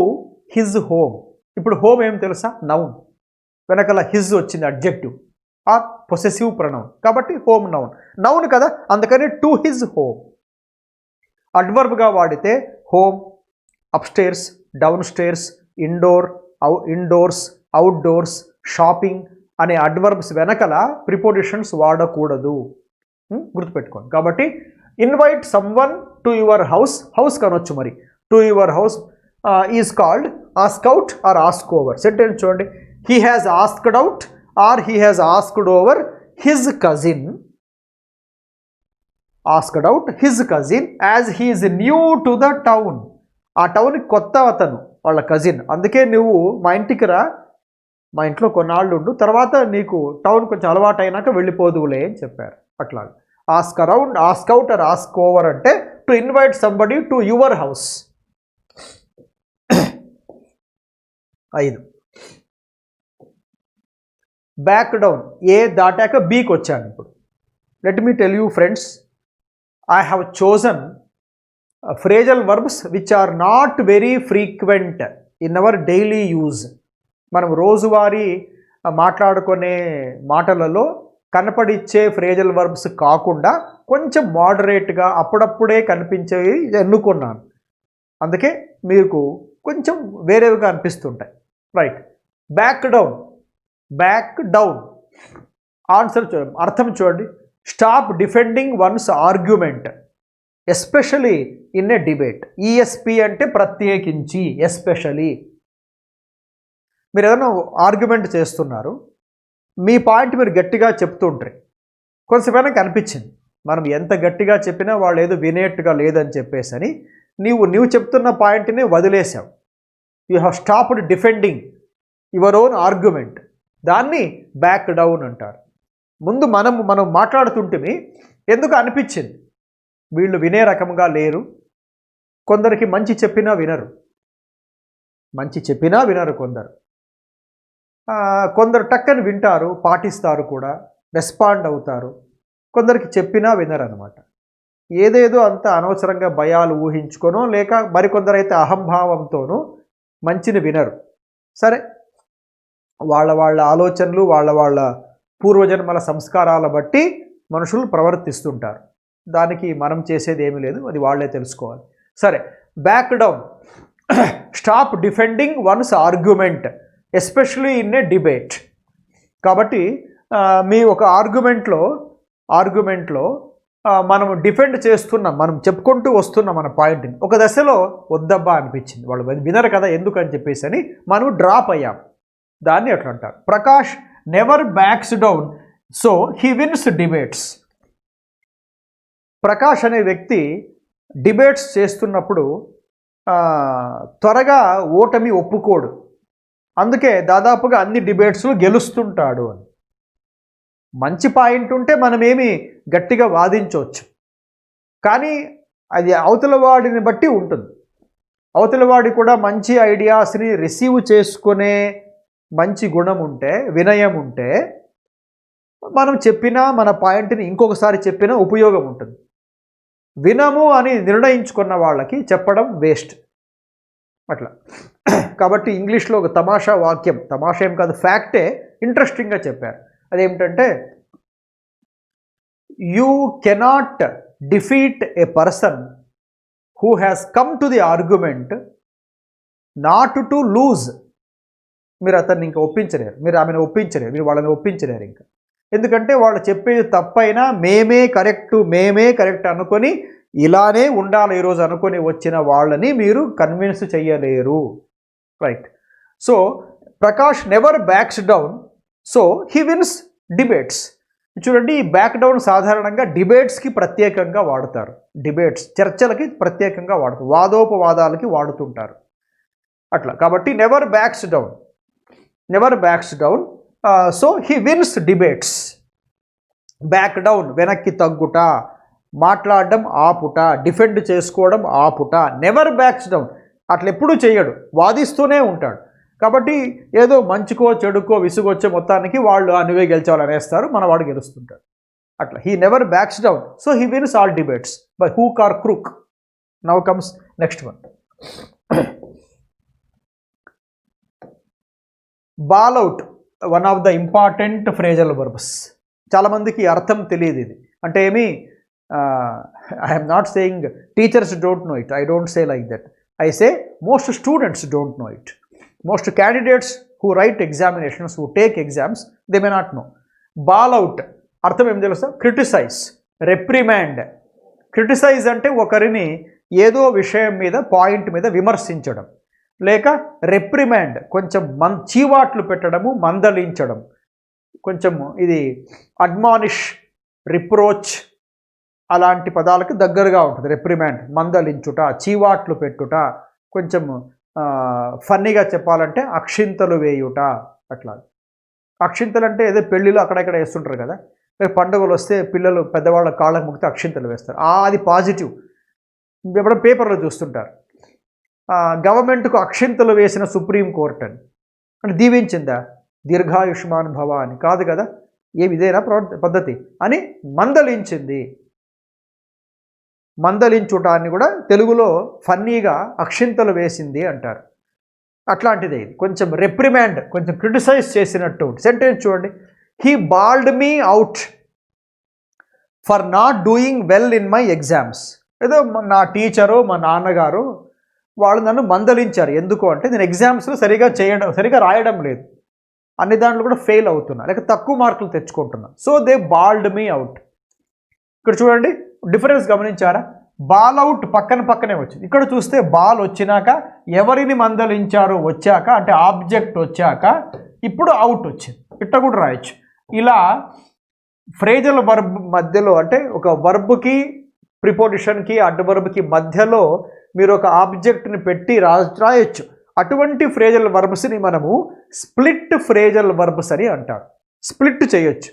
S1: his home. ఇప్పుడు హోమ్ ఏం తెలుసా? నౌన్. వెనకాల హిజ్ వచ్చింది, అడ్జెక్టివ్ ఆర్ పొసెసివ్ ప్రొనౌన్, కాబట్టి హోమ్ నౌన్. నౌన్ కదా, అందుకని టు హిజ్ హోమ్. అడ్వర్బ్గా వాడితే home, upstairs, down stairs, indoor, indoors, outdoors, shopping అనే అడ్వర్బ్స్ వెనకల ప్రిపోజిషన్స్ వాడకూడదు. గుర్తుపెట్టుకోండి. కాబట్టి invite someone to your house, house కనొచ్చు మరి, to your house is called ask out or ask over. Sentence చూడండి. He has asked out or he has asked over his cousin. Asked out his cousin as he is new to the town. ఆ టౌన్కి కొత్త అతను, వాళ్ళ cousin. అందుకే నువ్వు మా ఇంటికి రా, మా ఇంట్లో కొన్నాళ్ళు ఉండు, తర్వాత నీకు టౌన్ కొంచెం అలవాటు అయినాక వెళ్ళిపోదువులే అని చెప్పారు. అట్లా ask around, ask out or ask over అంటే to invite somebody to your house. 5. Back down. A దాటాక బీకి వచ్చాను. ఇప్పుడు let me tell you friends, I have chosen phrasal verbs which are not very frequent in our daily use. మనం రోజువారీ మాట్లాడుకునే మాటలలో కనపడిచ్చే phrasal verbs కాకుండా కొంచెం మోడరేట్గా అప్పుడప్పుడే కనిపించేవి ఎన్నుకున్నాను. అందుకే మీకు కొంచెం వేరేవిగా అనిపిస్తుంటాయి. Right. Back down, back down. Answer చూడండి, అర్థం చూడండి. Stop defending one's argument especially in a debate. ESP అంటే ప్రత్యేకించి, ఎస్పెషలీ. మీరు ఏదైనా ఆర్గ్యుమెంట్ చేస్తున్నారు, మీ పాయింట్ మీరు గట్టిగా చెప్తూ ఉంటారు, కొంచెంసేపు కనిపించింది మనం ఎంత గట్టిగా చెప్పినా వాళ్ళు ఏదో వినేట్టుగా లేదని చెప్పేసి అని నీవు చెప్తున్న పాయింట్ని వదిలేసావు. You have stopped defending your own argument. దాన్ని బ్యాక్ డౌన్ అంటారు. ముందు మనం మాట్లాడుతుంటే ఎందుకు అనిపించింది వీళ్ళు వినే రకంగా లేరు, కొందరికి మంచి చెప్పినా వినరు, మంచి చెప్పినా వినరు కొందరు, కొందరు టక్కని వింటారు, పాటిస్తారు కూడా, రెస్పాండ్ అవుతారు. కొందరికి చెప్పినా వినరనమాట. ఏదేదో అంత అనవసరంగా భయాలు ఊహించుకొనో లేక మరికొందరైతే అహంభావంతోనూ మంచిని వినరు. సరే, వాళ్ళ వాళ్ళ ఆలోచనలు వాళ్ళ పూర్వజన్మల సంస్కారాల బట్టి మనుషులు ప్రవర్తిస్తుంటారు. దానికి మనం చేసేది ఏమీ లేదు, అది వాళ్ళే తెలుసుకోవాలి. సరే, back down, stop defending one's argument especially in a debate. కాబట్టి మీ ఒక ఆర్గ్యుమెంట్లో మనం డిఫెండ్ చేస్తున్నాం, మనం చెప్పుకుంటూ వస్తున్నాం మన పాయింట్ని. ఒక దశలో వద్దబ్బా అనిపించింది, వాళ్ళు వినరు కదా ఎందుకని చెప్పేసి అని మనం డ్రాప్ అయ్యాం. దాన్ని అట్లా అంటారు. Prakash never backs down so he wins debates. Prakash అనే వ్యక్తి డిబేట్స్ చేస్తున్నప్పుడు త్వరగా ఓటమి ఒప్పుకోడు, అందుకే దాదాపుగా అన్ని డిబేట్స్లో గెలుస్తుంటాడు అని. మంచి పాయింట్ ఉంటే మనమేమి గట్టిగా వాదించవచ్చు, కానీ అది అవతల వాడిని బట్టి ఉంటుంది. అవతల వాడి కూడా మంచి ఐడియాస్ని రిసీవ్ చేసుకునే మంచి గుణం ఉంటే, వినయం ఉంటే, మనం చెప్పినా మన పాయింట్ని ఇంకొకసారి చెప్పినా ఉపయోగం ఉంటుంది. వినము అని నిర్ణయించుకున్న వాళ్ళకి చెప్పడం వేస్ట్ అట్లా. కాబట్టి ఇంగ్లీష్లో ఒక తమాషా వాక్యం, తమాషా ఏం కాదు, ఫ్యాక్టే ఇంట్రెస్టింగ్గా చెప్పారు. అదేమిటంటే, you cannot defeat A person who has come to the argument not to lose. మీరు అతన్ని ఇంకా ఒప్పించలేరు, మీరు ఆమెను ఒప్పించలేరు, మీరు వాళ్ళని ఒప్పించలేరు ఇంకా. ఎందుకంటే వాళ్ళు చెప్పేది తప్పైనా మేమే కరెక్ట్ అనుకొని ఇలానే ఉండాలి ఈరోజు అనుకొని వచ్చిన వాళ్ళని మీరు కన్విన్స్ చెయ్యలేరు. Right. So Prakash never backs down so he wins debates. చూడండి, ఈ బ్యాక్ డౌన్ సాధారణంగా డిబేట్స్కి ప్రత్యేకంగా వాడతారు. డిబేట్స్ చర్చలకి ప్రత్యేకంగా వాడతారు, వాదోపవాదాలకి వాడుతుంటారు అట్లా. కాబట్టి never backs down so he wins debates. Back down వెనక్కి తగ్గుట, మాట్లాడడం ఆపుట, డిఫెండ్ చేసుకోవడం ఆపుట. నెవర్ బ్యాక్స్ డౌన్ అట్లా ఎప్పుడూ చేయడు, వాదిస్తూనే ఉంటాడు. కాబట్టి ఏదో మంచికో చెడుకో విసుగొచ్చే మొత్తానికి వాళ్ళు నువ్వే గెలిచాలనేస్తారు, మన వాడు గెలుస్తుంటాడు అట్లా. He never backs down so he wins all debates by hook or crook. Now comes next one. Bawl out, one of the important phrasal verbs. చాలామందికి అర్థం తెలియదు ఇది. అంటే ఏమి, I'm not saying teachers don't know it, I don't say like that. I say most students don't know it. Most candidates who write examinations, who take exams, they may not know. Ball out అర్థం ఏం తెలుసా? Criticise, రెప్రిమాండ్. Criticise అంటే ఒకరిని ఏదో విషయం మీద, point మీద విమర్శించడం, లేక రెప్రిమాండ్ కొంచెం చీవాట్లు పెట్టడము, మందలించడం. కొంచెం ఇది అడ్మానిష్, రిప్రోచ్ అలాంటి పదాలకు దగ్గరగా ఉంటుంది. రెప్రిమాండ్, మందలించుట, చీవాట్లు పెట్టుట. కొంచెం ఫన్నీగా చెప్పాలంటే అక్షింతలు వేయుట అట్లా. అక్షింతలు అంటే ఏదో పెళ్ళిలో అక్కడెక్కడ వేస్తుంటారు కదా, పండుగలు వస్తే పిల్లలు పెద్దవాళ్ళ కాళ్ళకు ముక్కితే అక్షింతలు వేస్తారు, అది పాజిటివ్. ఎప్పుడో పేపర్లో చూస్తుంటారు, గవర్నమెంట్కు అక్షింతలు వేసిన సుప్రీంకోర్టు అని. అంటే దీవించిందా? దీర్ఘాయుష్మాన్ భవ అని కాదు కదా, ఇదేనా పద్ధతి అని మందలించింది. మందలించుటాన్ని కూడా తెలుగులో ఫన్నీగా అక్షింతలు వేసింది అంటారు. అట్లాంటిదే ఇది. కొంచెం రెప్రిమాండ్, కొంచెం క్రిటిసైజ్ చేసినట్టు. సెంటెన్స్ చూడండి, he bawled me out for not doing well in my exams. ఏదో నా టీచరు, మా నాన్నగారు వాళ్ళు నన్ను మందలించారు. ఎందుకు అంటే నేను ఎగ్జామ్స్లో సరిగా రాయడం లేదు, అన్ని దాంట్లో కూడా ఫెయిల్ అవుతున్నా, లేక తక్కువ మార్కులు తెచ్చుకుంటున్నా. So they bawled me out. ఇక్కడ చూడండి డిఫరెన్స్ గమనించారా? బాల్ అవుట్ పక్కనే వచ్చింది. ఇక్కడ చూస్తే బాల్ వచ్చినాక ఎవరిని మందలించారో వచ్చాక, అంటే ఆబ్జెక్ట్ వచ్చాక ఇప్పుడు అవుట్ వచ్చింది. ఇట్ట కూడా రాయొచ్చు. ఇలా ఫ్రేజల్ వర్బ్ మధ్యలో, అంటే ఒక వర్బ్కి ప్రిపోజిషన్కి అడ్వర్బ్కి మధ్యలో మీరు ఒక ఆబ్జెక్ట్ని పెట్టి రాయొచ్చు. అటువంటి ఫ్రేజల్ వర్బ్స్ని మనము స్ప్లిట్ ఫ్రేజల్ వర్బ్స్ అని అంటారు. స్ప్లిట్ చేయొచ్చు.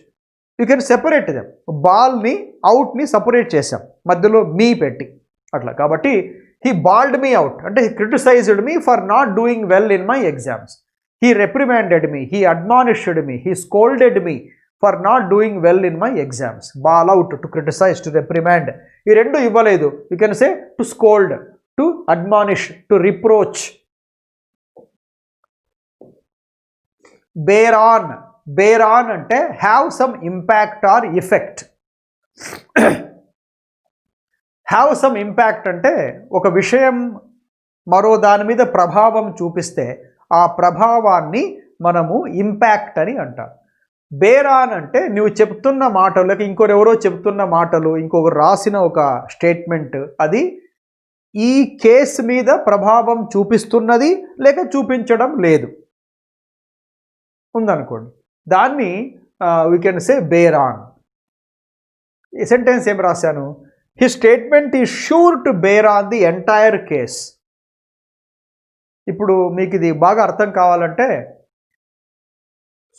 S1: You can separate them. బాల్ని, అవుట్ని సపరేట్ చేసాం, మధ్యలో మీ పెట్టి అట్లా. కాబట్టి హీ బాల్డ్ మీ అవుట్ అంటే he criticised me for not doing well in my exams. He reprimanded me, he admonished me, he scolded me for not doing well in my exams. Bawl out, to criticise, to reprimand. ఈ రెండు ఇవ్వలేదు. You can say to scold, to admonish, to reproach. Bear on. Bear on అంటే have some impact or effect. Have some impact అంటే ఒక విషయం మరో దాని మీద ప్రభావం చూపిస్తే ఆ ప్రభావాన్ని మనము ఇంపాక్ట్ అని అంటాం. బేర్ ఆన్ అంటే నువ్వు చెప్తున్న మాటలకి ఇంకొరెవరో చెప్తున్న మాటలు, ఇంకొకరు రాసిన ఒక స్టేట్మెంట్, అది ఈ కేసు మీద ప్రభావం చూపిస్తున్నది లేక చూపించడం లేదు ఉందనుకోండి, దాన్ని we can say bear on. ఈ సెంటెన్స్ ఏం రాశాను? His statement is sure to bear on the entire case. ఇప్పుడు మీకు ఇది బాగా అర్థం కావాలంటే,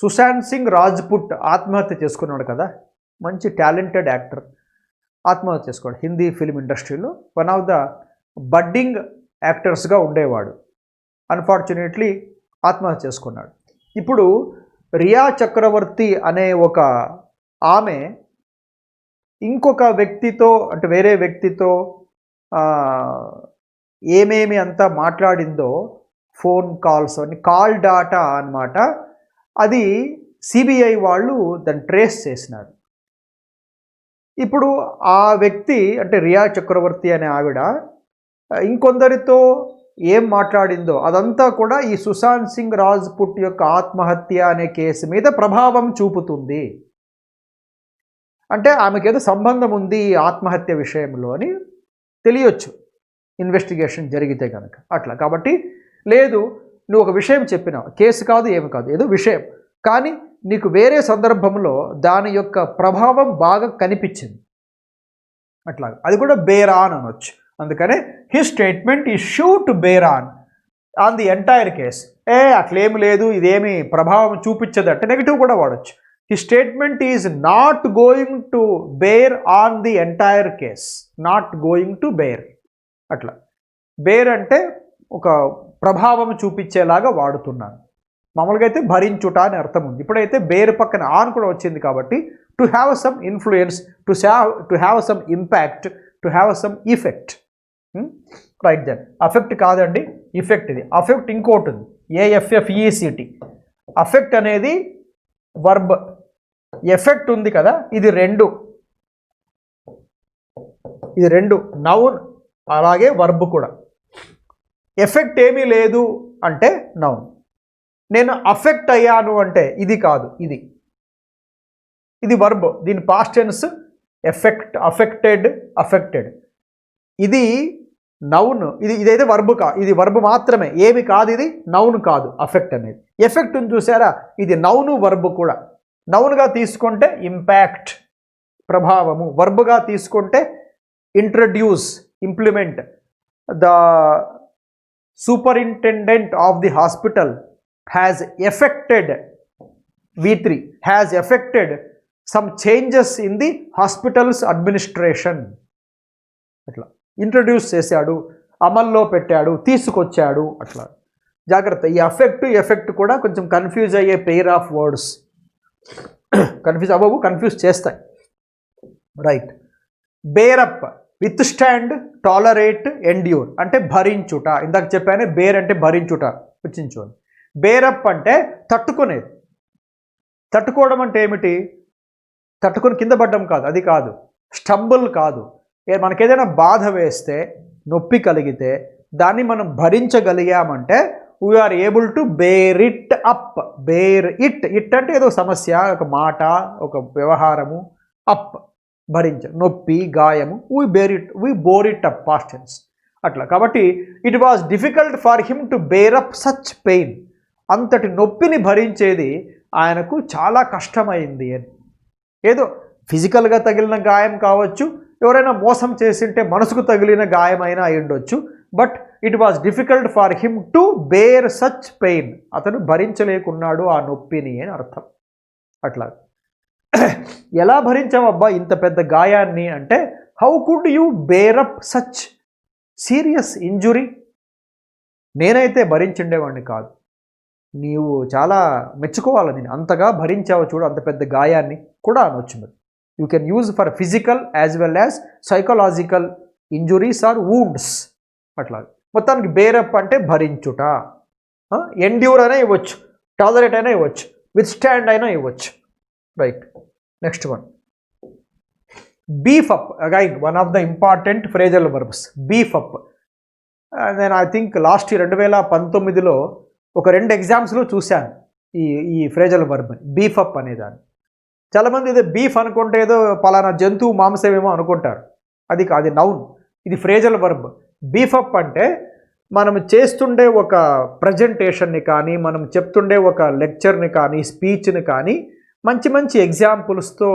S1: సుశాంత్ సింగ్ రాజ్పుట్ ఆత్మహత్య చేసుకున్నాడు కదా, మంచి టాలెంటెడ్ యాక్టర్, ఆత్మహత్య చేసుకోండి. హిందీ ఫిల్మ్ ఇండస్ట్రీలో వన్ ఆఫ్ ద బడ్డింగ్ యాక్టర్స్గా ఉండేవాడు. అన్ఫార్చునేట్లీ ఆత్మహత్య చేసుకున్నాడు. ఇప్పుడు రియా చక్రవర్తి అనే ఒక ఆమె ఇంకొక వ్యక్తితో, అంటే వేరే వ్యక్తితో ఏమేమి అంతా మాట్లాడిందో, ఫోన్ కాల్స్ అని, కాల్ డాటా అన్నమాట, అది సిబిఐ వాళ్ళు దాన్ని ట్రేస్ చేసినారు. ఇప్పుడు ఆ వ్యక్తి అంటే రియా చక్రవర్తి అనే ఆవిడ ఇంకొందరితో ఏం మాట్లాడిందో అదంతా కూడా ఈ సుశాంత్ సింగ్ రాజ్పుట్ యొక్క ఆత్మహత్య అనే కేసు మీద ప్రభావం చూపుతుంది. అంటే ఆమెకేదో సంబంధం ఉంది ఈ ఆత్మహత్య విషయంలో అని తెలియచ్చు ఇన్వెస్టిగేషన్ జరిగితే కనుక. అట్లా కాబట్టి లేదు, నువ్వు ఒక విషయం చెప్పినావు, కేసు కాదు ఏమి కాదు, ఏదో విషయం, కానీ నీకు వేరే సందర్భంలో దాని యొక్క ప్రభావం బాగా కనిపించింది, అట్లా అది కూడా బేర్ ఆన్ అనొచ్చు. అందుకనే his statement is sure to bear on the entire case. అట్లేమి లేదు, ఇదేమి ప్రభావం చూపించదు అంటే నెగిటివ్ కూడా వాడచ్చు. His statement is not going to bear on the entire case. Not going to bear, అట్లా. బేర్ అంటే ఒక ప్రభావం చూపించేలాగా వాడుతున్నాను. మామూలుగా అయితే భరించుట అని అర్థం ఉంది. ఇప్పుడైతే బేర్ పక్కన ఆన్ కూడా వచ్చింది కాబట్టి to have some influence, to have some impact, to have some effect. Right then. Affect కాదండి, ఇఫెక్ట్. ఇది అఫెక్ట్ ఇంకోటి ఉంది, ఏఎఫ్ఎఫ్ఈసిటి. అఫెక్ట్ అనేది వర్బ్, ఎఫెక్ట్ ఉంది కదా, ఇది రెండు నౌన్, అలాగే వర్బ్ కూడా. ఎఫెక్ట్ ఏమీ లేదు అంటే నౌన్. నేను అఫెక్ట్ అయ్యాను అంటే ఇది కాదు, ఇది వర్బ్. దీని పాస్ట్ టెన్స్ ఎఫెక్ట్, అఫెక్టెడ్. ఇది నౌన్, ఇదైతే వర్బ్ ఇది వర్బ్ మాత్రమే, ఏమి కాదు, ఇది నౌన్ కాదు అఫెక్ట్ అనేది. ఎఫెక్ట్ చూసారా, ఇది నౌను వర్బ్ కూడా. నౌన్గా తీసుకుంటే ఇంపాక్ట్, ప్రభావము. వర్బ్గా తీసుకుంటే introduce, implement. The superintendent of the hospital has affected, V3 has affected some changes in the hospitals administration. అట్లా ఇంట్రడ్యూస్ చేశాడు, అమల్లో పెట్టాడు, తీసుకొచ్చాడు, అట్లా. జాగ్రత్త, ఈ ఎఫెక్ట్ కూడా కొంచెం కన్ఫ్యూజ్ అయ్యే పెయిర్ ఆఫ్ వర్డ్స్. కన్ఫ్యూజ్ చేస్తాయి. Right. Bear up, with stand, tolerate, endure అంటే భరించుట. ఇందాక చెప్పానే బేర్ అంటే భరించుట, గుర్తించుకోండి. బేరప్ అంటే తట్టుకునేది. తట్టుకోవడం అంటే ఏమిటి? తట్టుకొని కింద పడ్డం కాదు, అది కాదు. స్టంబుల్ కాదు. మనకేదైనా బాధ వేస్తే, నొప్పి కలిగితే దాన్ని మనం భరించగలిగామంటే we are able to bear it up. Bear it అంటే ఏదో సమస్య, ఒక మాట, ఒక వ్యవహారము. అప్ నొప్పి, గాయము. We bore it up, past tense. అట్లా. కాబట్టి it was difficult for him to bear up such pain. అంతటి నొప్పిని భరించేది ఆయనకు చాలా కష్టమైంది అని. ఏదో ఫిజికల్గా తగిలిన గాయం కావచ్చు, ఎవరైనా మోసం చేసింటే మనసుకు తగిలిన గాయమైనా అయి ఉండొచ్చు. But it was difficult for him to bear such pain. అతను భరించలేకున్నాడు ఆ నొప్పిని అని అర్థం. అట్లా. ఎలా భరించావబ్బా ఇంత పెద్ద గాయాన్ని అంటే, how could you bear up such serious injury? నేనైతే భరించుండేవాడిని కాదు. నీవు చాలా మెచ్చుకోవాలి, నేను అంతగా భరించావు చూడు, అంత పెద్ద గాయాన్ని కూడా అనొచ్చు. మరి you can use for physical as well as psychological injuries or wounds. అట్లా మొత్తానికి బేరప్ అంటే భరించుట. ఎండ్యూర్ అయినా ఇవ్వచ్చు, టాలరేట్ అయినా ఇవ్వచ్చు, విత్ స్టాండ్ అయినా ఇవ్వచ్చు. Right, next one beef up. Again one of the important phrasal verbs beef up. నేను ఐ థింక్ లాస్ట్ 2019లో ఒక 2 ఎగ్జామ్స్లో చూశాను ఈ ఫ్రేజల్ వర్బ్ బీఫ్ అప్ అనేదాన్ని. చాలామంది ఏదో బీఫ్ అనుకుంటే ఏదో పలానా జంతువు మాంసమేమో అనుకుంటారు. అది కాదు, నౌన్. ఇది ఫ్రేజల్ వర్బ్. బీఫ్ అప్ అంటే మనం చేస్తుండే ఒక ప్రజెంటేషన్ని కానీ, మనం చెప్తుండే ఒక లెక్చర్ని కానీ, స్పీచ్ని కానీ మంచి మంచి ఎగ్జాంపుల్స్తో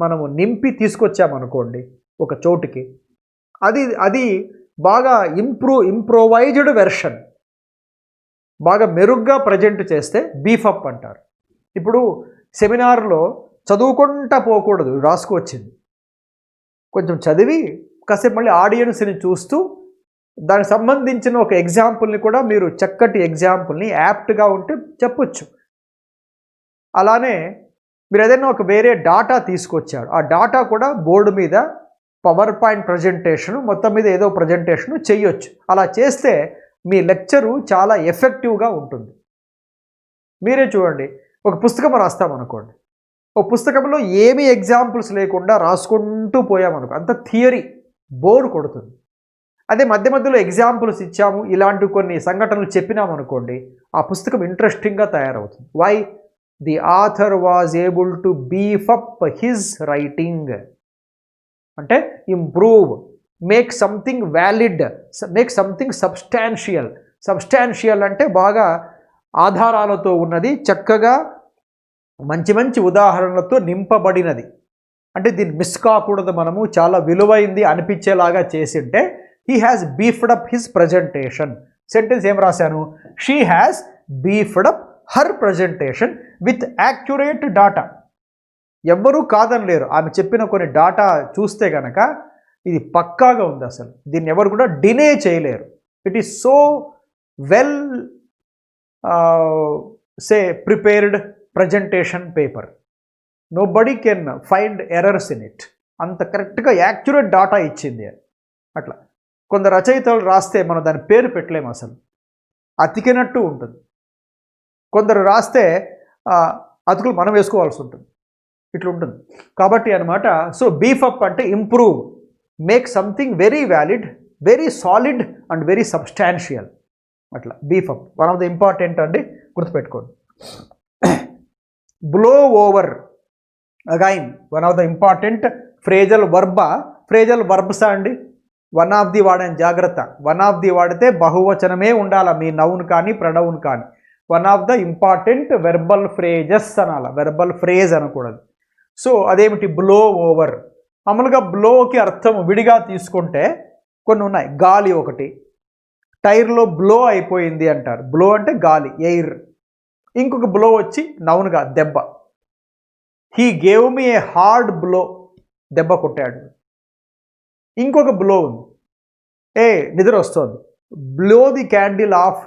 S1: మనము నింపి తీసుకొచ్చామనుకోండి ఒక చోటుకి, అది బాగా ఇంప్రొవైజ్డ్ వెర్షన్, బాగా మెరుగ్గా ప్రజెంట్ చేస్తే బీఫప్ అంటారు. ఇప్పుడు సెమినార్లో చదువుకుంటా పోకూడదు, రాసుకొచ్చింది కొంచెం చదివి కాసేపు మళ్ళీ ఆడియన్స్ని చూస్తూ దానికి సంబంధించిన ఒక ఎగ్జాంపుల్ని కూడా మీరు చక్కటి ఎగ్జాంపుల్ని యాప్ట్గా ఉంటే చెప్పొచ్చు. అలానే మీరు ఏదైనా ఒక వేరే డాటా తీసుకొచ్చారు, ఆ డాటా కూడా బోర్డు మీద పవర్ పాయింట్ ప్రజెంటేషను మొత్తం మీద ఏదో ప్రజెంటేషను చేయొచ్చు. అలా చేస్తే మీ లెక్చరు చాలా ఎఫెక్టివ్గా ఉంటుంది. మీరే చూడండి, ఒక పుస్తకం రాస్తామనుకోండి, ఒక పుస్తకంలో ఏమీ ఎగ్జాంపుల్స్ లేకుండా రాసుకుంటూ పోయామనుకో, అంత థియరీ బోర్ కొడుతుంది. అదే మధ్య మధ్యలో ఎగ్జాంపుల్స్ ఇచ్చాము, ఇలాంటి కొన్ని సంఘటనలు చెప్పినామనుకోండి, ఆ పుస్తకం ఇంట్రెస్టింగ్గా తయారవుతుంది. Why? The author was able to beef up his writing. అంటే improve, make something valid, make something substantial. Substantial అంటే బాగా ఆధారాలతో ఉన్నది, చక్కగా మంచి మంచి ఉదాహరణలతో నింపబడినది. అంటే దీన్ని మిస్ కాకూడదు, మనము చాలా విలువైంది అనిపించేలాగా చేసింటే he has beefed up his presentation. Sentence ఏం రాశాను? She has beefed up her presentation with accurate data. ఎవ్వరూ కాదనలేరు, ఆమె చెప్పిన కొన్ని డాటా చూస్తే కనుక ఇది పక్కాగా ఉంది, అసలు దీన్ని ఎవరు కూడా డినే చేయలేరు. It is so well prepared presentation paper, nobody can find errors in it. అంత కరెక్ట్గా యాక్యురేట్ డాటా ఇచ్చింది. అట్లా కొందరు రచయితలు రాస్తే మనం దాని పేరు పెట్టలేము, అసలు అతికినట్టు ఉంటుంది. కొందరు రాస్తే అతుకులు మనం వేసుకోవాల్సి ఉంటుంది, ఇట్లా ఉంటుంది. కాబట్టి అనమాట, సో బీఫ్ అప్ అంటే improve, make something very valid, very solid and very substantial. అట్లా beef up one of the important అండి, గుర్తుపెట్టుకోండి. Blow over, again one of the important phrasal వర్బా. ఫ్రేజల్ వర్బ్సా అండి? వన్ ఆఫ్ ది వాడని జాగ్రత్త. One of the వాడితే బహువచనమే ఉండాలి, మీ నౌన్ కానీ ప్రొనౌన్ కానీ. One of the important verbal phrases అనాల, వెర్బల్ ఫ్రేజ్ అనకూడదు. సో అదేమిటి? Blow over. మామూలుగా బ్లోకి అర్థం విడిగా తీసుకుంటే కొన్ని ఉన్నాయి. గాలి ఒకటి, టైర్లో బ్లో అయిపోయింది అంటారు. బ్లో అంటే గాలి, ఎయిర్. ఇంకొక బ్లో వచ్చి నౌన్గా దెబ్బ. He gave me A hard blow, దెబ్బ కొట్టాడు. ఇంకొక బ్లో ఉంది, నిద్ర వస్తుంది, బ్లో ది క్యాండిల్ ఆఫ్,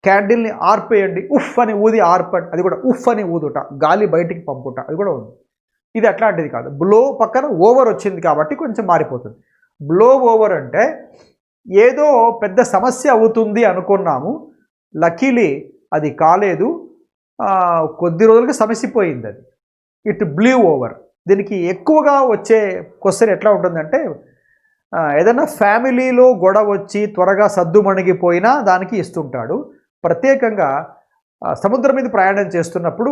S1: క్యాండిల్ని ఆర్పేయండి, ఉఫ్ అని ఊది ఆర్పండి, అది కూడా ఉఫ్ అని ఊదుట, గాలి బయటికి పంపుట, అది కూడా ఉంది. ఇది అట్లాంటిది కాదు. బ్లో పక్కన ఓవర్ వచ్చింది కాబట్టి కొంచెం మారిపోతుంది. బ్లో ఓవర్ అంటే ఏదో పెద్ద సమస్య అవుతుంది అనుకున్నాము, లక్కీలీ అది కాలేదు, కొద్ది రోజులకి సమసిపోయింది అది. It blew over. దీనికి ఎక్కువగా వచ్చే క్వశ్చన్ ఎట్లా ఉంటుందంటే, ఏదైనా ఫ్యామిలీలో గొడవ వచ్చి త్వరగా సద్దుమణిగిపోయినా దానికి ఇస్తుంటాడు. ప్రత్యేకంగా సముద్రం మీద ప్రయాణం చేస్తున్నప్పుడు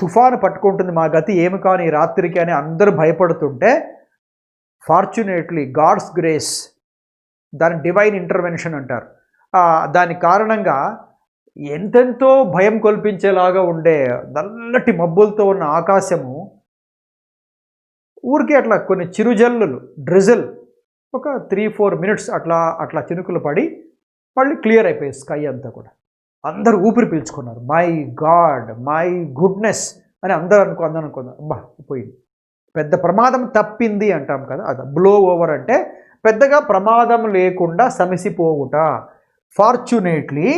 S1: తుఫాను పట్టుకుంటుంది, మా గతి ఏమి కానీ రాత్రికి అని అందరూ భయపడుతుంటే, ఫార్చునేట్లీ గాడ్స్ గ్రేస్, దాని డివైన్ ఇంటర్వెన్షన్ అంటారు. దాని కారణంగా ఎంతెంతో భయం కల్పించేలాగా ఉండే నల్లటి మబ్బులతో ఉన్న ఆకాశము ఊరికే అట్లా కొన్ని చిరుజల్లులు, డ్రిజిల్, ఒక 3-4 మినిట్స్ అట్లా చినుకులు పడి మళ్ళీ క్లియర్ అయిపోయి స్కై అంతా కూడా. అందరూ ఊపిరి పీల్చుకున్నారు, మై గాడ్, మై గుడ్నెస్ అని అందరూ అనుకున్నారు. అబ్బా పోయింది, పెద్ద ప్రమాదం తప్పింది అంటాం కదా, అది బ్లో ఓవర్. అంటే పెద్దగా ప్రమాదం లేకుండా సమసిపోవుట. ఫార్చునేట్లీ,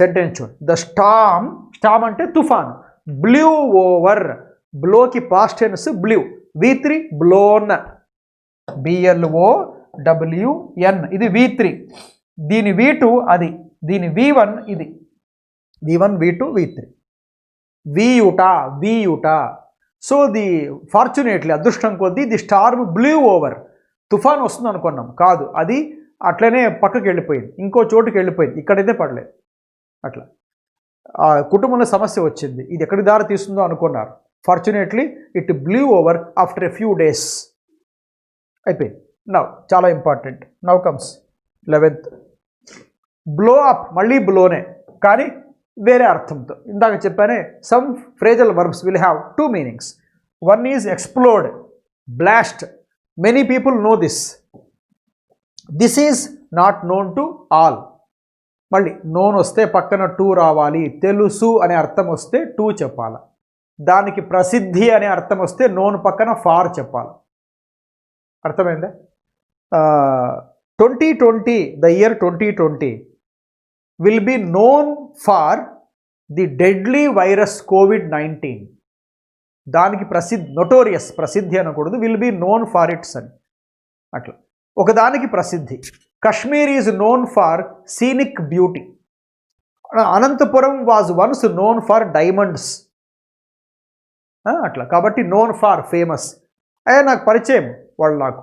S1: సెంటెన్స్ చూడండి, ద స్టార్మ్ స్టామ్ అంటే తుఫాన్. బ్లూ ఓవర్, బ్లోకి past tense blew. V3 blown, BLOWN, ఇది V3. దీని V2 అది, దీని V1 ఇది. V1 V2 V3. వియుట. So the fortunately, అదృష్టం కొద్దీ, ది స్టార్మ్ బ్లూ ఓవర్, తుఫాన్ వస్తుంది అనుకున్నాం, కాదు, అది అట్లనే పక్కకి వెళ్ళిపోయింది, ఇంకో చోటుకి వెళ్ళిపోయింది, ఇక్కడైతే పడలేదు. అట్లా కుటుంబంలో సమస్య వచ్చింది, ఇది ఎక్కడి దారి తీస్తుందో అనుకున్నారు. Fortunately it blew over after a few days. అయిపోయింది. నవ్ చాలా important. Now comes 11th. Blow up, మళ్ళీ బ్లోనే, కానీ వేరే అర్థంతో. ఇందాక చెప్పానే, some phrasal verbs will have 2 meanings. One is explode, blast. Many people know this. This is not known to all. మళ్ళీ నోన్ వస్తే పక్కన టు రావాలి. తెలుసు అనే అర్థం వస్తే టు చెప్పాలి. దానికి ప్రసిద్ధి అనే అర్థం వస్తే నోన్ పక్కన ఫార్ చెప్పాలి. అర్థమైందా? 2020, the year 2020 will be known for the deadly virus COVID-19. దానికి ప్రసిద్ధి, నొటోరియస్, ప్రసిద్ధి అనకూడదు, will be known for its అని. అట్లా ఒకదానికి ప్రసిద్ధి. Kashmir is known for scenic beauty. Anantapuram was once known for diamonds. అట్లా కాబట్టి నోన్ ఫార్, ఫేమస్. అయ్యా నాకు పరిచయం వాళ్ళు, నాకు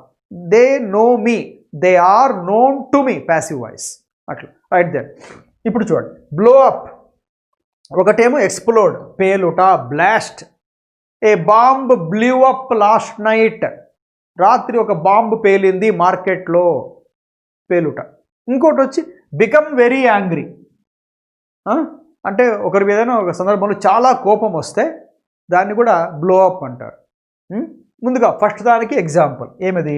S1: they know me, they are known to me, passive voice. అట్లా రైట్ దెన్. ఇప్పుడు చూడండి, బ్లో అప్ ఒకటేమో ఎక్స్ప్లోడ్, పేలుట, blast. A bomb blew up last night, రాత్రి ఒక బాంబు పేలింది మార్కెట్లో, పేలుట. ఇంకోటి వచ్చి బికమ్ వెరీ యాంగ్రీ, అంటే ఒకరి మీద ఒక సందర్భంలో చాలా కోపం వస్తే దాన్ని కూడా బ్లో అప్ అంటారు. ముందుగా ఫస్ట్ దానికి ఎగ్జాంపుల్ ఏమిది?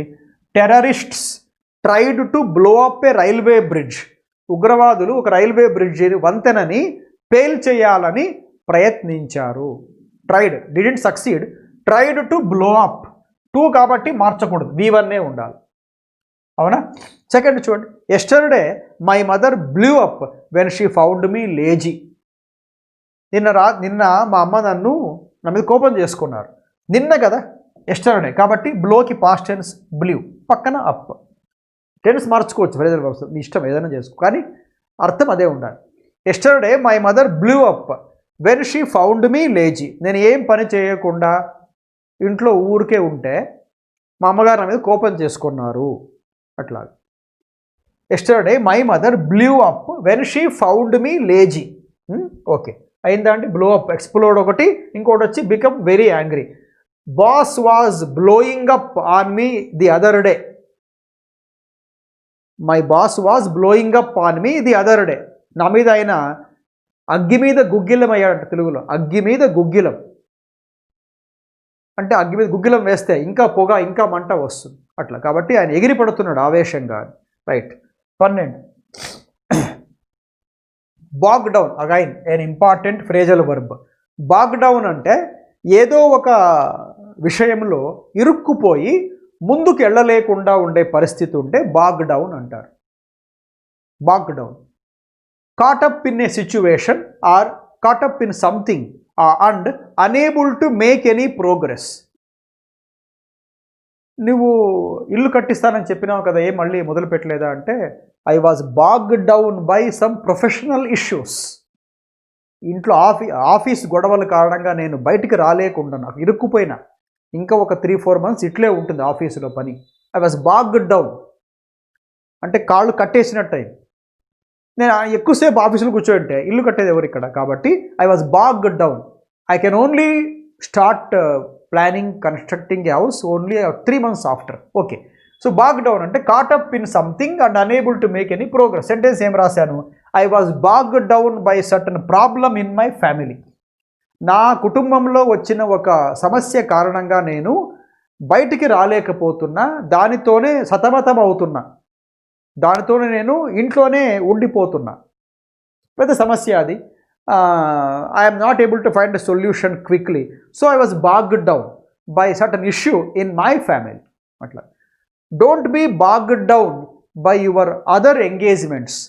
S1: Terrorists tried to blow up a railway bridge. ఉగ్రవాదులు ఒక రైల్వే బ్రిడ్జ్ వంతెనని పేల్ చేయాలని ప్రయత్నించారు. Tried, didn't succeed, tried to blow up. 2 కాబట్టి మార్చకూడదు, V1 ఉండాలి. అవునా? సెకండ్ చూడండి, yesterday my mother blew up when she found me lazy. నిన్న మా అమ్మ నా మీద కోపం చేసుకున్నారు. నిన్న కదా, ఎస్టర్డే కాబట్టి బ్లోకి పాస్ట్ టెన్స్ బ్లూ, పక్కన అప్. టెన్స్ మార్చుకోవచ్చు, ఫ్రేజల్ వర్బ్స్ మీ ఇష్టం, ఏదైనా చేసుకో, కానీ అర్థం అదే ఉండాలి. Yesterday my mother blew up when she found me lazy. నేను ఏం పని చేయకుండా ఇంట్లో ఊరికే ఉంటే మా అమ్మగారు నా మీద కోపం చేసుకున్నారు. అట్లా yesterday my mother blew up when she found me lazy. Okay, అయిందా అండి? బ్లో అప్, ఎక్స్ప్లోడ్ ఒకటి, ఇంకోటి వచ్చి become very angry. Boss was blowing up on me the other day. My boss was blowing up on me the other day. నా మీద ఆయన అగ్గి మీద గుగ్గిలం అయ్యాడంట. తెలుగులో అగ్గి మీద గుగ్గిలం అంటే అగ్గి మీద గుగ్గిలం వేస్తే ఇంకా పొగ, ఇంకా మంట వస్తుంది. అట్లా కాబట్టి ఆయన ఎగిరి పడుతున్నాడు ఆవేశంగా. Right. 12. Bog down, again an important phrasal verb. Bog down అంటే ఏదో ఒక విషయంలో ఇరుక్కుపోయి ముందుకు వెళ్ళలేకుండా ఉండే పరిస్థితి ఉంటే బాగ్ డౌన్ అంటారు. Bog down. Caught up in a situation or caught up in something and unable to make any progress. నువ్వు ఇల్లు కట్టిస్తానని చెప్పినావు కదా, ఏం మళ్ళీ మొదలు పెట్టలేదా అంటే, I was bog down by some professional issues. ఇంట్లో ఆఫీస్ గొడవల కారణంగా నేను బయటికి రాలేకుండా నాకు ఇరుక్కుపోయినా. ఇంకా ఒక 3-4 months ఇట్లే ఉంటుంది ఆఫీసులో పని. ఐ వాజ్ బాగ్ డౌన్ అంటే కాళ్ళు కట్టేసినట్టు. నేను ఎక్కువసేపు ఆఫీసులో కూర్చోంటే ఇల్లు కట్టేది ఎవరు ఇక్కడ? కాబట్టి I was bog down. I can only start planning constructing a house only 3 months after. Okay, so bog down అంటే caught up in something and unable to make any progress. Sentence ఏం రాశాను? I was bog down by certain problem in my family. నా కుటుంబంలో వచ్చిన ఒక సమస్య కారణంగా నేను బయటికి రాలేకపోతున్నా, దానితోనే సతమతం అవుతున్నా, దానితోనే నేను ఇంట్లోనే ఉండిపోతున్నా. పెద్ద సమస్య అది. I'm not able to find a solution quickly, so I was bogged down by certain issue in my family. అట్లా. Don't be bogged down by your other engagements.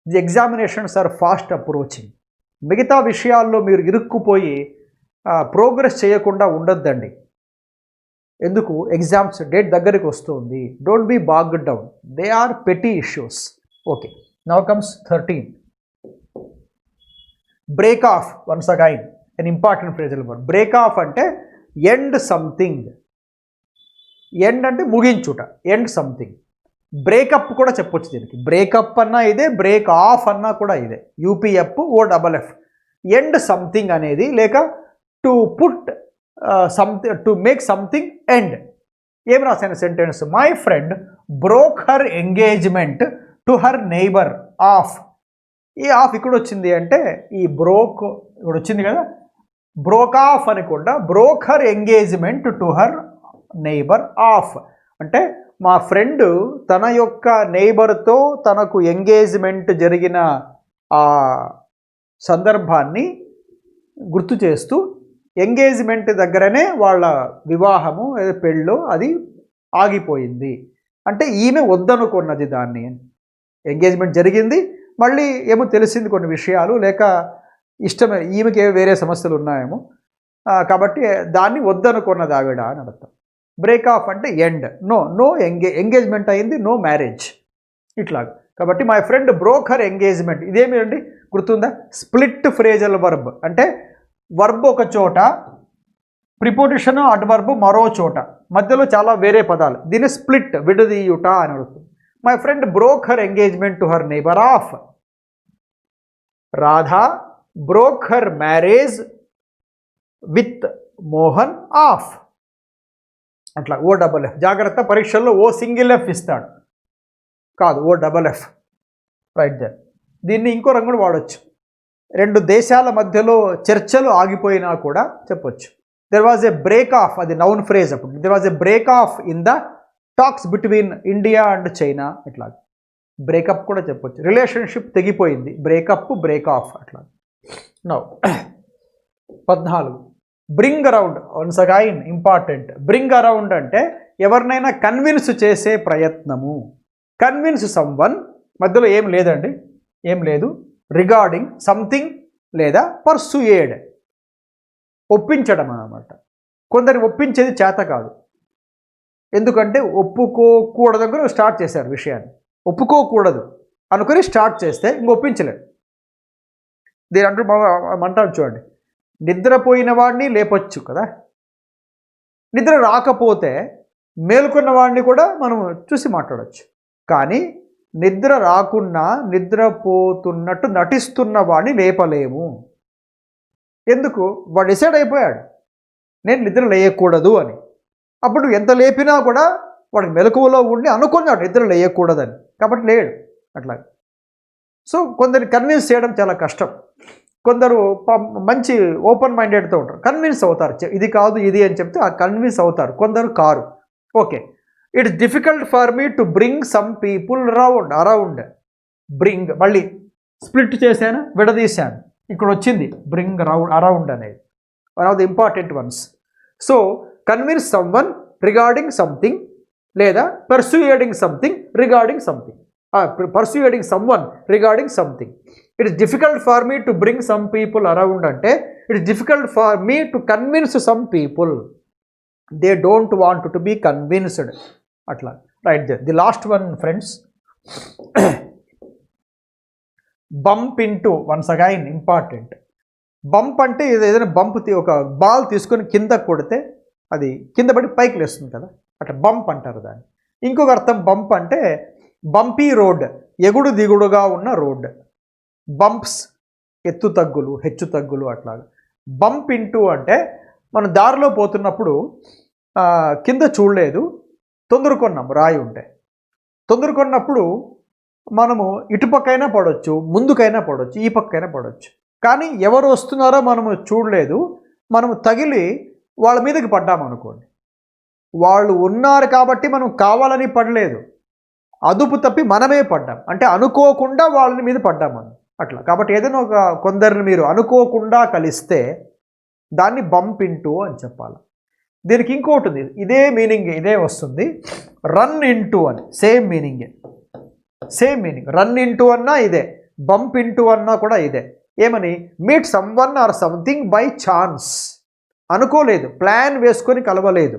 S1: The examinations are fast approaching. మిగతా విషయాల్లో మీరు ఇరుక్కుపోయి progress చేయకుండా ఉండొద్దండి. ఎందుకు? Exams date దగ్గరికి వస్తుంది. Don't be bogged down, they are petty issues. Okay, now comes 13. Break off. Once again an important phrasal verb. Break off అంటే end something. End అంటే ముగించుట, ఎండ్ సంథింగ్. బ్రేకప్ కూడా చెప్పొచ్చు దీనికి. బ్రేకప్ అన్నా ఇదే, బ్రేక్ ఆఫ్ అన్నా కూడా ఇదే. యూపీఎఫ్ ఓ డబల్ ఎఫ్. ఎండ్ సంథింగ్ అనేది, లేక to put something, to make something end. ఏం రాసిన sentence? My friend broke her engagement to her neighbour of. ఈ ఆఫ్ ఇక్కడ వచ్చింది అంటే ఈ బ్రోక్ ఇక్కడ వచ్చింది కదా, బ్రోక్ ఆఫ్ అనకుండా broke her engagement to her neighbour of అంటే మా ఫ్రెండ్ తన యొక్క నైబర్తో తనకు ఎంగేజ్మెంట్ జరిగిన ఆ సందర్భాన్ని గుర్తు చేస్తూ, ఎంగేజ్మెంట్ దగ్గరనే వాళ్ళ వివాహము పెళ్ళో అది ఆగిపోయింది అంటే ఈమె వద్దనుకున్నది దాన్ని. ఎంగేజ్మెంట్ జరిగింది, మళ్ళీ ఏమో తెలిసింది కొన్ని విషయాలు, లేక ఇష్టమే, ఈమెకి వేరే సమస్యలు ఉన్నాయేమో, కాబట్టి దాన్ని వద్దనుకున్నది ఆవిడ అని అర్థం. బ్రేక్ ఆఫ్ అంటే ఎండ్. నో ఎంగేజ్మెంట్ అయింది, నో మ్యారేజ్ ఇట్లాగా. కాబట్టి my friend broke her engagement. ఇదేమి అండి, గుర్తుందా? స్ప్లిట్ ఫ్రేజల్ వర్బ్ అంటే వర్బ్ ఒక చోట, ప్రిపోజిషన్ అడ్వర్బ్ మరో చోట, మధ్యలో చాలా వేరే పదాలు. దీన్ని స్ప్లిట్, విడదీయుట అని అడుగుతుంది. My friend broke her engagement to her neighbour of. Radha broke her marriage with Mohan of. అట్లా ఓ డబల్ ఎఫ్. జాగ్రత్త, పరీక్షల్లో ఓ సింగిల్ ఎఫ్ ఇస్తాడు, కాదు O double F. Right there. దీన్ని ఇంకో రంగుడు వాడచ్చు. రెండు దేశాల మధ్యలో చర్చలు ఆగిపోయినా కూడా చెప్పొచ్చు. There was a break of, అది నౌన్ ఫ్రేజ్. అప్పుడు there was a break of in the talks between India and China. ఇట్లా బ్రేకప్ కూడా చెప్పొచ్చు. రిలేషన్షిప్ తెగిపోయింది, బ్రేకప్, బ్రేక్ ఆఫ్ అట్లా. Now 14. Bring around. Once again important. Bring around అంటే ఎవరినైనా convince చేసే ప్రయత్నము. కన్విన్స్ సమ్వన్, మధ్యలో ఏం లేదండి, ఏం లేదు. రిగార్డింగ్ సంథింగ్ లేదా పర్సుయేడ్, ఒప్పించడం అన్నమాట. కొందరు ఒప్పించేది చేత కాదు, ఎందుకంటే ఒప్పుకోకూడదు స్టార్ట్ చేశారు విషయాన్ని. ఒప్పుకోకూడదు అనుకుని స్టార్ట్ చేస్తే ఇంక ఒప్పించలేదు. దీని అంటారు చూడండి, నిద్రపోయిన వాడిని లేపొచ్చు కదా, నిద్ర రాకపోతే మేలుకున్న వాడిని కూడా మనం చూసి మాట్లాడచ్చు. కానీ నిద్ర రాకున్నా నిద్రపోతున్నట్టు నటిస్తున్న వాడిని లేపలేము. ఎందుకు? వాడు డిసైడ్ అయిపోయాడు నేను నిద్ర లేయకూడదు అని. అప్పుడు ఎంత లేపినా కూడా వాడికి మెలకువలో ఉండి అనుకున్నాడు నిద్ర లేయకూడదని, కాబట్టి లేడు అట్లా. సో కొందరిని కన్విన్స్ చేయడం చాలా కష్టం. కొందరు మంచి ఓపెన్ మైండెడ్తో ఉంటారు, కన్విన్స్ అవుతారు, ఇది కాదు ఇది అని చెప్తే ఆ కన్విన్స్ అవుతారు. కొందరు కారు. Okay, it's difficult for me to bring some people around. Bring మళ్ళీ స్ప్లిట్ చేశాను, విడదీశాను, ఇక్కడ వచ్చింది బ్రింగ్ అరౌండ్ అనేది one of the important ones. So convince someone regarding something లేదా persuading something regarding something. Persuading someone regarding something. It is difficult for me to bring some people around అంటే it is difficult for me to convince some people, they don't want to be convinced అట్లా. Right they. The last one friends, bump into. Once again important. Bump అంటే ఏదైనా bump, ఒక ball తీసుకొని కింద కొడితే అది కింద పడి పైకి లేస్తుంది కదా, అట్లా బంప్ అంటారు దాన్ని. ఇంకొక అర్థం బంప్ అంటే బంపీ రోడ్, ఎగుడు దిగుడుగా ఉన్న రోడ్. బంప్స్ ఎత్తు తగ్గులు, హెచ్చు తగ్గులు అట్లాగా. బంప్ ఇంటూ అంటే మనం దారిలో పోతున్నప్పుడు కింద చూడలేదు, తొందరకొన్నాం, రాయి ఉంటే తొందరకొన్నప్పుడు మనము ఇటుపక్కైనా పడవచ్చు, ముందుకైనా పడవచ్చు, ఈ పక్కైనా పడవచ్చు. కానీ ఎవరు వస్తున్నారో మనము చూడలేదు, మనము తగిలి వాళ్ళ మీదకి పడ్డామనుకోండి, వాళ్ళు ఉన్నారు కాబట్టి మనం కావాలని పడలేదు, అదుపు తప్పి మనమే పడ్డాం, అంటే అనుకోకుండా వాళ్ళ మీద పడ్డాం మనం అట్లా. కాబట్టి ఏదైనా ఒక కొందరిని మీరు అనుకోకుండా కలిస్తే దాన్ని బంప్ ఇంటూ అని చెప్పాలి. దీనికి ఇంకోటి ఉంది, ఇదే మీనింగ్, ఇదే వస్తుంది, రన్ ఇంటూ అని. సేమ్ మీనింగే, సేమ్ మీనింగ్. రన్ ఇంటూ అన్నా ఇదే, బంప్ ఇంటూ అన్నా కూడా ఇదే. ఏమని? Meet someone or something by chance. అనుకోలేదు, ప్లాన్ వేసుకొని కలవలేదు.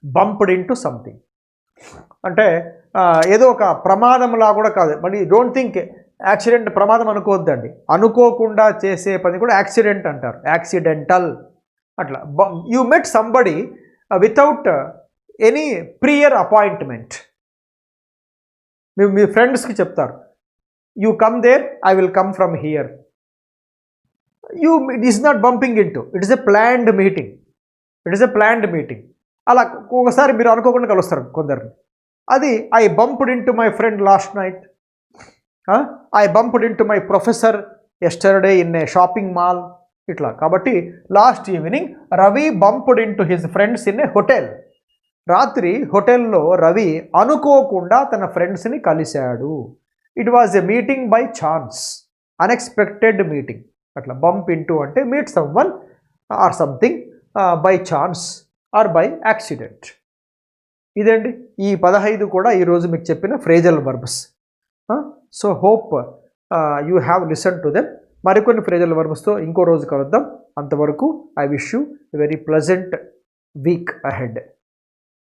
S1: బంప్డ్ ఇంటూ సంథింగ్ అంటే ఏదో ఒక ప్రమాదంలా కూడా కాదు. మళ్ళీ డోంట్ థింక్ యాక్సిడెంట్ ప్రమాదం అనుకోవద్దండి. అనుకోకుండా చేసే పని కూడా యాక్సిడెంట్ అంటారు, యాక్సిడెంటల్. అట్లా you met somebody without any prior appointment. మీ ఫ్రెండ్స్కి చెప్తారు, you come there, I will come from here. It is not bumping into, it is a planned meeting. అలా ఒకసారి మీరు అనుకోకుండా కలుస్తారు కొందరిని. అది I bumped into my friend last night, I bumped into my professor yesterday in a shopping mall. ఇట్లా. కాబట్టి last evening Ravi bumped into his friends in a hotel. రాత్రి హోటల్లో రవి అనుకోకుండా తన ఫ్రెండ్స్ని కలిశాడు. It was a meeting by chance, unexpected meeting. అట్లా bump into అంటే meet someone or something by chance or by accident. ఇదండి ఈ 15 కూడా ఈరోజు మీకు చెప్పిన phrasal verbs. So hope you have listen to them. మరికొన్ని ఫ్రేజల్ వర్బ్స్తో ఇంకో రోజు కలుద్దాం. అంతవరకు I wish you very pleasant week ahead.